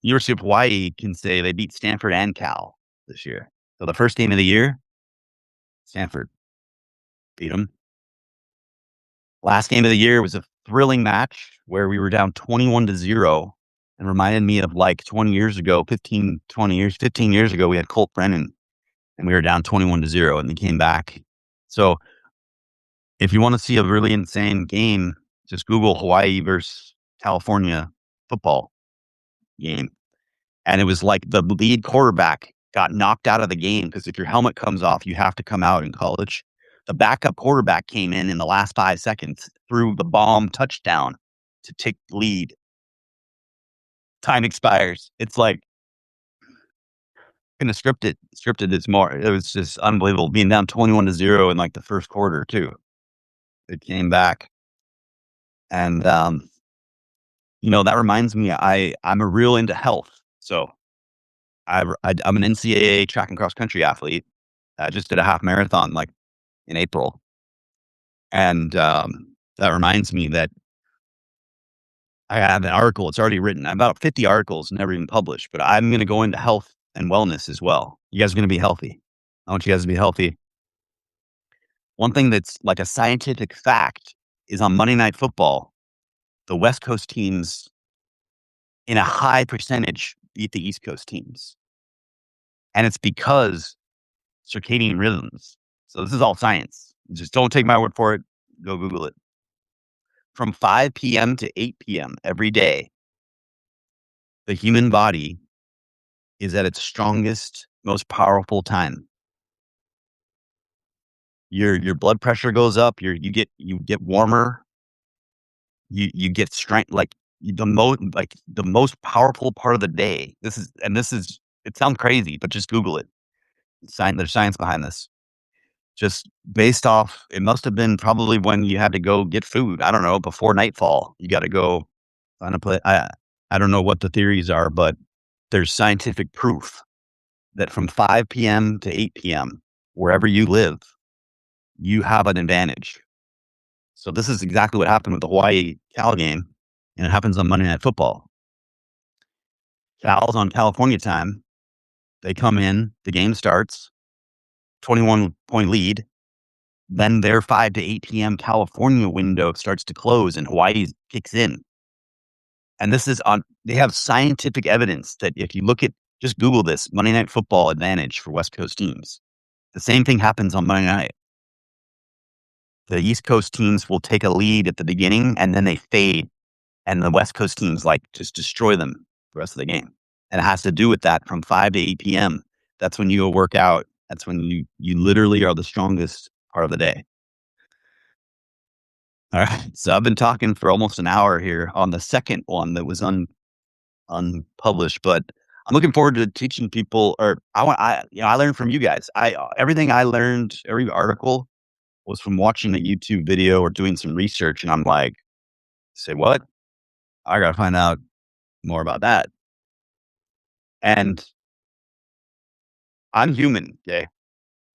University of Hawaii can say they beat Stanford and Cal this year. So the first game of the year, Stanford beat them. Last game of the year was a thrilling match where we were down 21-0 and reminded me of like 20 years ago, 15 years ago, we had Colt Brennan and we were down 21-0 and they came back. So if you want to see a really insane game, just Google Hawaii versus California football game. And it was like the lead quarterback got knocked out of the game because if your helmet comes off, you have to come out in college. The backup quarterback came in the last 5 seconds, threw the bomb touchdown to take the lead. Time expires. It's like kind of scripted. Scripted is more. It was just unbelievable being down 21-0 in like the first quarter too. It came back, and that reminds me. I'm a real into health, so I'm an NCAA track and cross country athlete. I just did a half marathon like in April, and that reminds me that I have an article. It's already written. I have about 50 articles, never even published. But I'm going to go into health and wellness as well. You guys are going to be healthy. I want you guys to be healthy. One thing that's like a scientific fact is on Monday Night Football, the West Coast teams in a high percentage beat the East Coast teams. And it's because circadian rhythms. So this is all science. Just don't take my word for it. Go Google it. From 5 p.m. to 8 p.m. every day, the human body is at its strongest, most powerful time. Your blood pressure goes up. You get warmer. You get strength. Like the most powerful part of the day. This is it sounds crazy, but just Google it. There's science behind this. Just based off, it must have been probably when you had to go get food. I don't know, before nightfall. You got to go find a place. I don't know what the theories are, but there's scientific proof that from 5 p.m. to 8 p.m., wherever you live, you have an advantage. So this is exactly what happened with the Hawaii Cal game, and it happens on Monday Night Football. Cal's on California time. They come in, the game starts, 21-point lead. Then their 5 to 8 p.m. California window starts to close and Hawaii kicks in. And this is they have scientific evidence that if you look at, just Google this, Monday Night Football advantage for West Coast teams. The same thing happens on Monday night. The East Coast teams will take a lead at the beginning and then they fade. And the West Coast teams like just destroy them the rest of the game. And it has to do with that from 5 to 8 p.m. That's when you go work out. That's when you literally are the strongest part of the day. All right. So I've been talking for almost an hour here on the second one that was unpublished, but I'm looking forward to teaching people. Or I learned from you guys. Everything I learned, every article was from watching a YouTube video or doing some research, and I'm like, say what? I gotta find out more about that. And I'm human. Okay,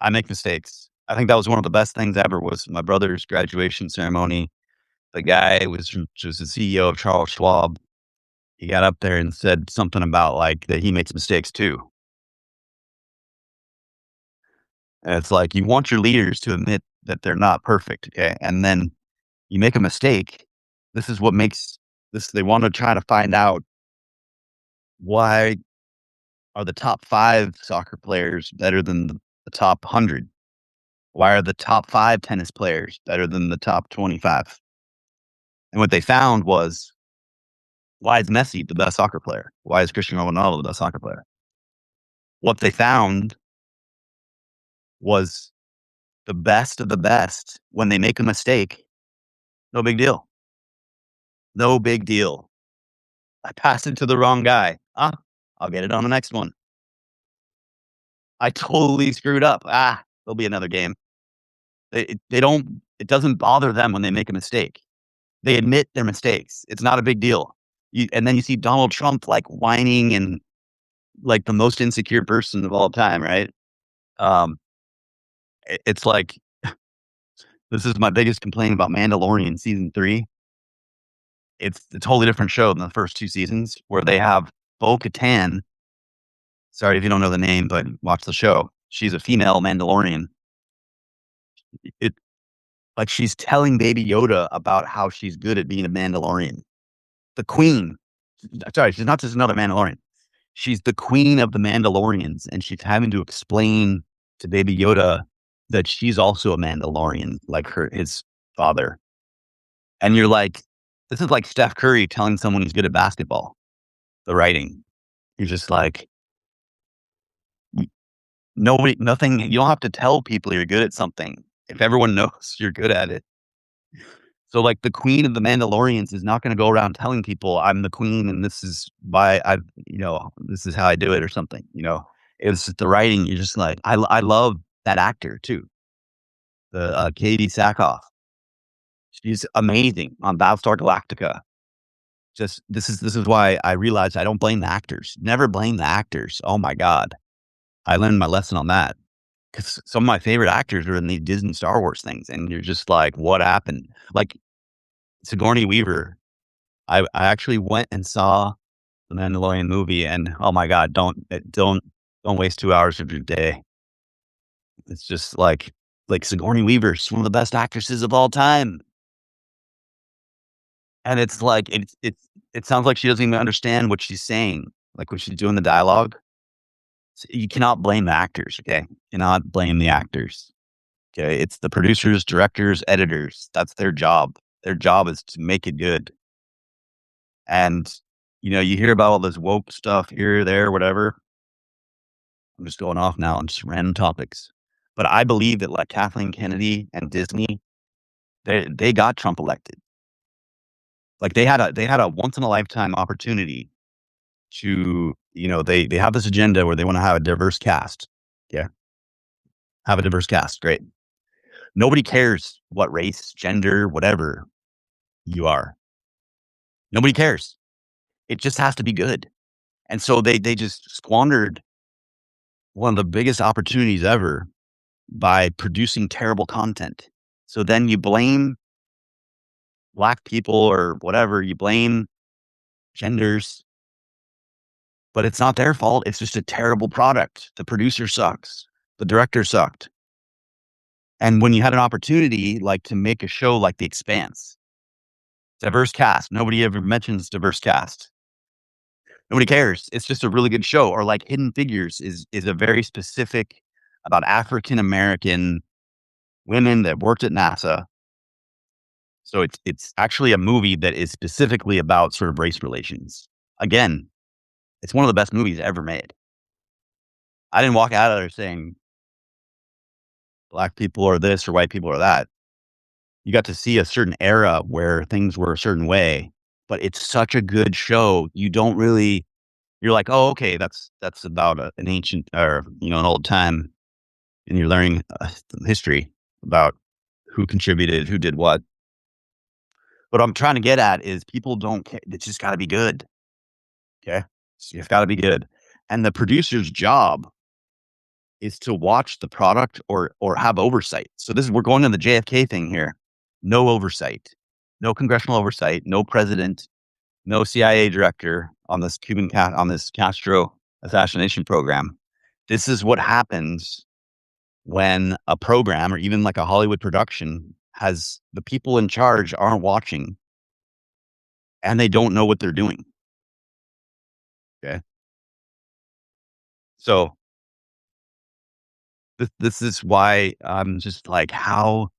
I make mistakes. I think that was one of the best things ever. Was my brother's graduation ceremony. The guy was the CEO of Charles Schwab. he got up there and said something about, like, that he makes mistakes too. And it's like, you want your leaders to admit that they're not perfect, okay? And then you make a mistake. This is what makes this they wanna try to find out why are the top 5 soccer players better than the top 100? Why are the top 5 tennis players better than the top 25? And what they found was, why is Messi the best soccer player? Why is Cristiano Ronaldo the best soccer player? What they found was the best of the best, when they make a mistake, no big deal. No big deal. I passed it to the wrong guy. I'll get it on the next one. I totally screwed up. There'll be another game. They don't it doesn't bother them when they make a mistake. They admit their mistakes. It's not a big deal. And then you see Donald Trump, like, whining and like the most insecure person of all time, right? Um, it's like, this is my biggest complaint about Mandalorian season 3. It's a totally different show than the first 2 seasons, where they have Bo-Katan. Sorry if you don't know the name, but watch the show. She's a female Mandalorian. It like, she's telling Baby Yoda about how she's good at being a Mandalorian. The queen. Sorry, she's not just another Mandalorian. She's the queen of the Mandalorians, and she's having to explain to Baby Yoda that she's also a Mandalorian, like his father. And you're like, this is like Steph Curry telling someone he's good at basketball. The writing. You're just like, nothing. You don't have to tell people you're good at something if everyone knows you're good at it. So, like, the queen of the Mandalorians is not going to go around telling people I'm the queen and this is why this is how I do it or something. It's just the writing. You're just like, I love that actor too, the Katie Sackhoff. She's amazing on Battlestar Galactica. Just this is why I realized I don't blame the actors. Never blame the actors. Oh my god, I learned my lesson on that, because some of my favorite actors are in these Disney Star Wars things, and you're just like, what happened? Like Sigourney Weaver. I actually went and saw the Mandalorian movie, and oh my god, don't waste 2 hours of your day. It's just like Sigourney Weaver's one of the best actresses of all time, and it's like it sounds like she doesn't even understand what she's saying, like when she's doing the dialogue. You cannot blame the actors, okay? You cannot blame the actors, okay? It's the producers, directors, editors. That's their job. Their job is to make it good. And you hear about all this woke stuff here, there, whatever. I'm just going off now on just random topics. But I believe that, like, Kathleen Kennedy and Disney, they got Trump elected. Like, they had a once in a lifetime opportunity to, they have this agenda where they want to have a diverse cast. Yeah. Have a diverse cast. Great. Nobody cares what race, gender, whatever you are. Nobody cares. It just has to be good. And so they just squandered one of the biggest opportunities ever by producing terrible content. So then you blame black people or whatever, you blame genders, but it's not their fault. It's just a terrible product. The producer sucks. The director sucked. And when you had an opportunity, like, to make a show like The Expanse, diverse cast, nobody ever mentions diverse cast. Nobody cares. It's just a really good show. Or like Hidden Figures is a very specific about African American women that worked at NASA. So it's actually a movie that is specifically about sort of race relations. Again, it's one of the best movies ever made. I didn't walk out of there saying black people are this or white people are that. You got to see a certain era where things were a certain way, but it's such a good show. You're like, oh, okay, that's about an ancient or an old time, and you're learning history about who contributed, who did what. What I'm trying to get at is people don't care. It's just got to be good. Okay, it's got to be good, and the producer's job is to watch the product or have oversight. So we're going to the JFK thing here. No oversight, no congressional oversight, no president, no CIA director on this on this Castro assassination program. This is what happens when a program or even like a Hollywood production has the people in charge aren't watching and they don't know what they're doing. Okay. So this is why I'm just like, how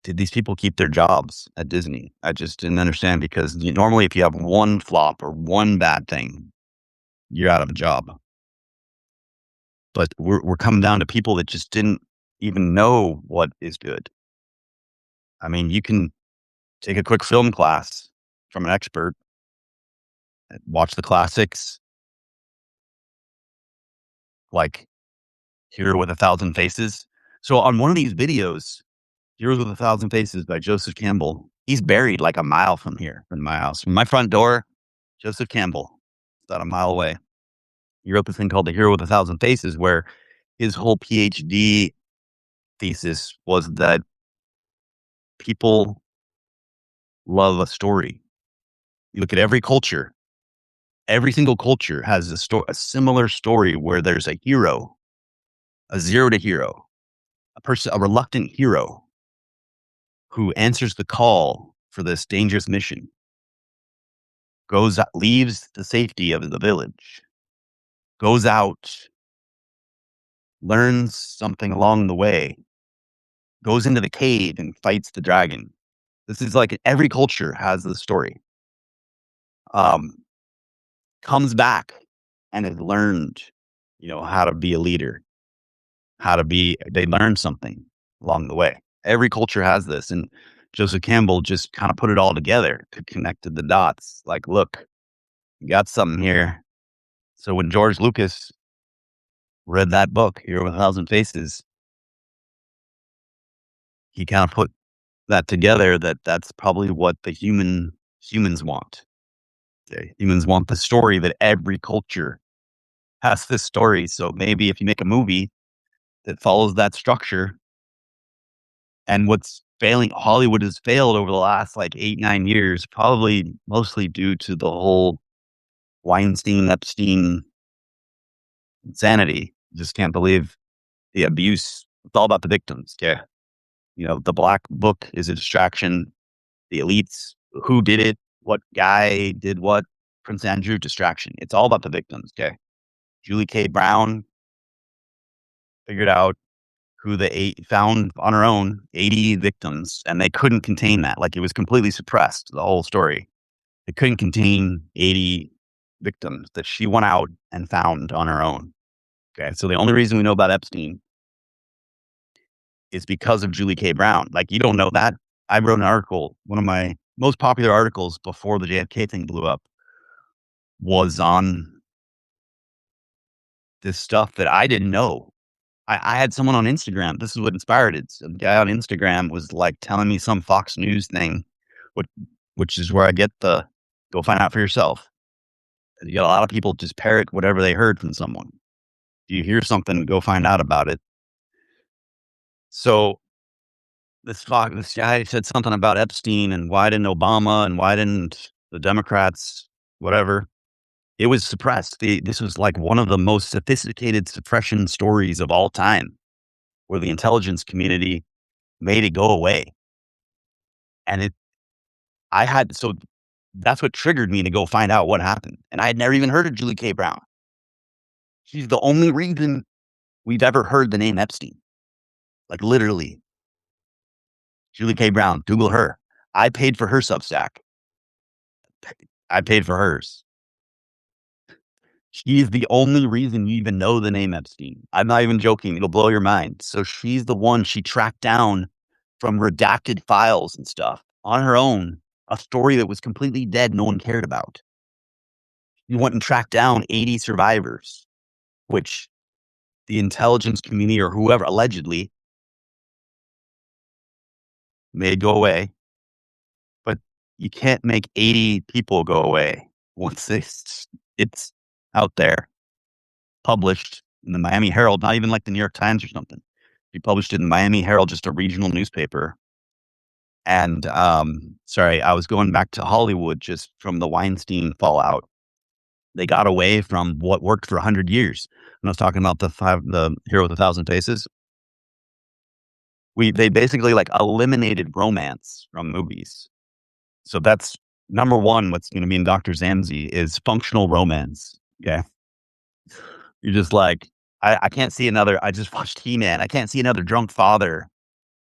did these people keep their jobs at Disney? I just didn't understand because normally if you have one flop or one bad thing, you're out of a job. But we're coming down to people that just didn't even know what is good. I mean, you can take a quick film class from an expert, watch the classics, like Hero with a Thousand Faces. So on one of these videos, Heroes with a Thousand Faces by Joseph Campbell, he's buried like a mile from here, from my house. From my front door, Joseph Campbell, about a mile away. He wrote this thing called The Hero with a Thousand Faces, where his whole PhD thesis was that people love a story. You look at every culture, every single culture has a similar story where there's a hero, a zero to hero, a reluctant hero who answers the call for this dangerous mission, leaves the safety of the village, goes out, learns something along the way, goes into the cave and fights the dragon. This is like every culture has this story. Comes back and has learned, how to be a leader, they learn something along the way. Every culture has this. And Joseph Campbell just kind of put it all together to connect the dots. Like, look, you got something here. So when George Lucas read that book, Hero with a Thousand Faces, he kind of put that together that's probably what the humans want. Okay? Humans want the story that every culture has this story. So maybe if you make a movie that follows that structure, and what's failing, Hollywood has failed over the last like 8, 9 years, probably mostly due to the whole Weinstein, Epstein insanity. Just can't believe the abuse. It's all about the victims. Yeah. The black book is a distraction. The elites, who did it, what guy did what, Prince Andrew, distraction. It's all about the victims. Okay. Julie K. Brown figured out who found on her own 80 victims, and they couldn't contain that. Like, it was completely suppressed, the whole story. They couldn't contain 80 victims that she went out and found on her own. Okay. So the only reason we know about Epstein is because of Julie K. Brown. Like, you don't know that. I wrote an article, one of my most popular articles before the JFK thing blew up, was on this stuff that I didn't know. I had someone on Instagram. This is what inspired it. So the guy on Instagram was like telling me some Fox News thing, which, which is where I get the go find out for yourself. You got a lot of people just parrot whatever they heard from someone. If you hear something, go find out about it. So this guy said something about Epstein and why didn't Obama and why didn't the Democrats, whatever. It was suppressed. This was like one of the most sophisticated suppression stories of all time, where the intelligence community made it go away. And so that's what triggered me to go find out what happened. And I had never even heard of Julie K. Brown. She's the only reason we've ever heard the name Epstein. Like, literally. Julie K. Brown, Google her. I paid for her Substack. I paid for hers. She's the only reason you even know the name Epstein. I'm not even joking. It'll blow your mind. So she's the one she tracked down from redacted files and stuff on her own, a story that was completely dead, no one cared about. You went and tracked down 80 survivors, which the intelligence community or whoever allegedly made go away. But you can't make 80 people go away once it's out there, published in the Miami Herald, not even like the New York Times or something. He published it in the Miami Herald, just a regional newspaper. And, sorry, I was going back to Hollywood just from the Weinstein fallout. They got away from what worked for 100 years. When I was talking about the Hero with a Thousand Faces, they basically, like, eliminated romance from movies. So that's number 1, what's gonna be in Dr. Zamzi is functional romance, okay? You're just like, I can't see another I just watched He-Man. I can't see another drunk father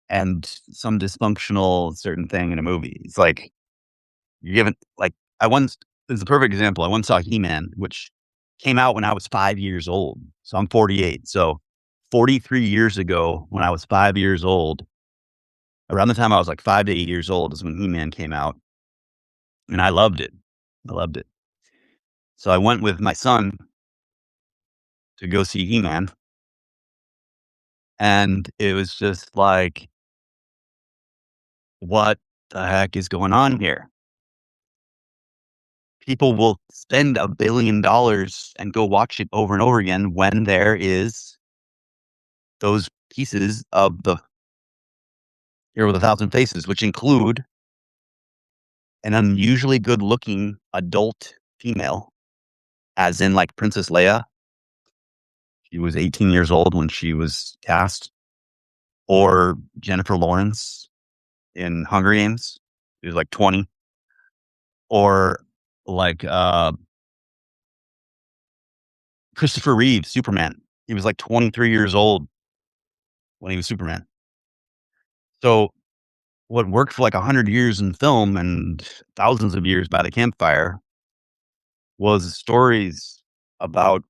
and some dysfunctional certain thing in a movie. It's like, you're given like, I once this is a perfect example. I once saw He-Man, which came out when I was 5 years old. So I'm 48. So 43 years ago, when I was 5 years old, around the time I was like 5 to 8 years old is when He-Man came out, and I loved it. I loved it. So I went with my son to go see He-Man, and it was just like, "What the heck is going on here?" People will spend $1 billion and go watch it over and over again when there is those pieces of the Hero with a Thousand Faces, which include an unusually good-looking adult female, as in, like, Princess Leia. She was 18 years old when she was cast, or Jennifer Lawrence in Hunger Games. She was, like, 20, or, like, Christopher Reeve, Superman. He was, like, 23 years old when he was Superman. So, what worked for, like, 100 years in film and thousands of years by the campfire was stories about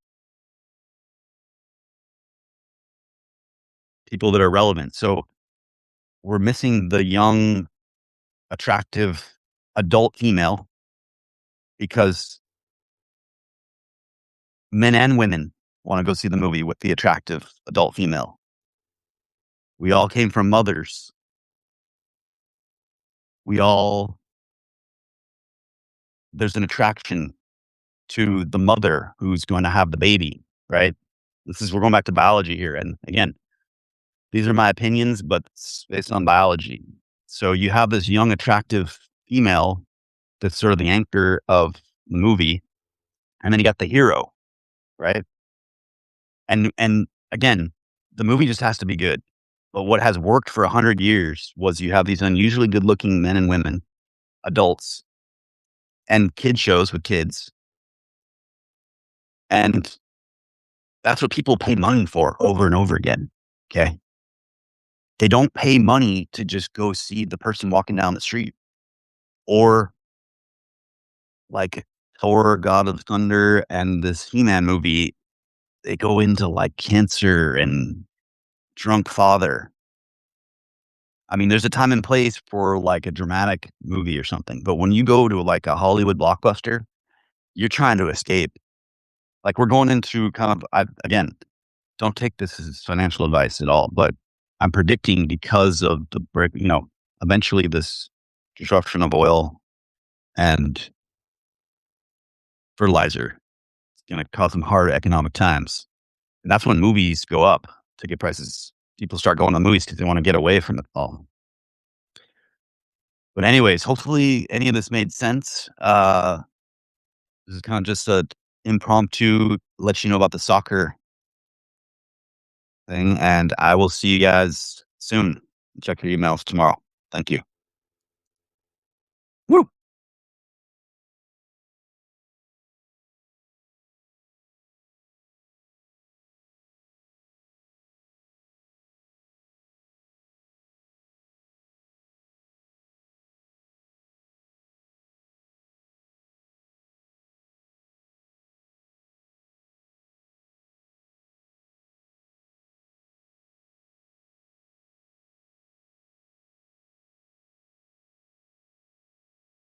people that are relevant. So, we're missing the young, attractive adult female because men and women wanna go see the movie with the attractive adult female. We all came from mothers. We all There's an attraction to the mother who's going to have the baby, right? We're going back to biology here, and again, these are my opinions, but it's based on biology. So you have this young, attractive female that's sort of the anchor of the movie, and then you got the hero, right? And again, the movie just has to be good. But what has worked for 100 years was you have these unusually good-looking men and women, adults, and kid shows with kids, and that's what people pay money for over and over again, okay? They don't pay money to just go see the person walking down the street or, like, Thor: God of Thunder and this He-Man movie, they go into, like, cancer and drunk father. I mean, there's a time and place for, like, a dramatic movie or something, but when you go to, like, a Hollywood blockbuster, you're trying to escape. Like, we're going into kind of again, don't take this as financial advice at all, but I'm predicting because of the eventually this disruption of oil and fertilizer is gonna cause some hard economic times, and that's when movies go up, ticket prices. People start going to movies because they wanna get away from it all. But anyways, hopefully any of this made sense. This is kind of just a impromptu let you know about the soccer thing, and I will see you guys soon. Check your emails tomorrow. Thank you. Woo!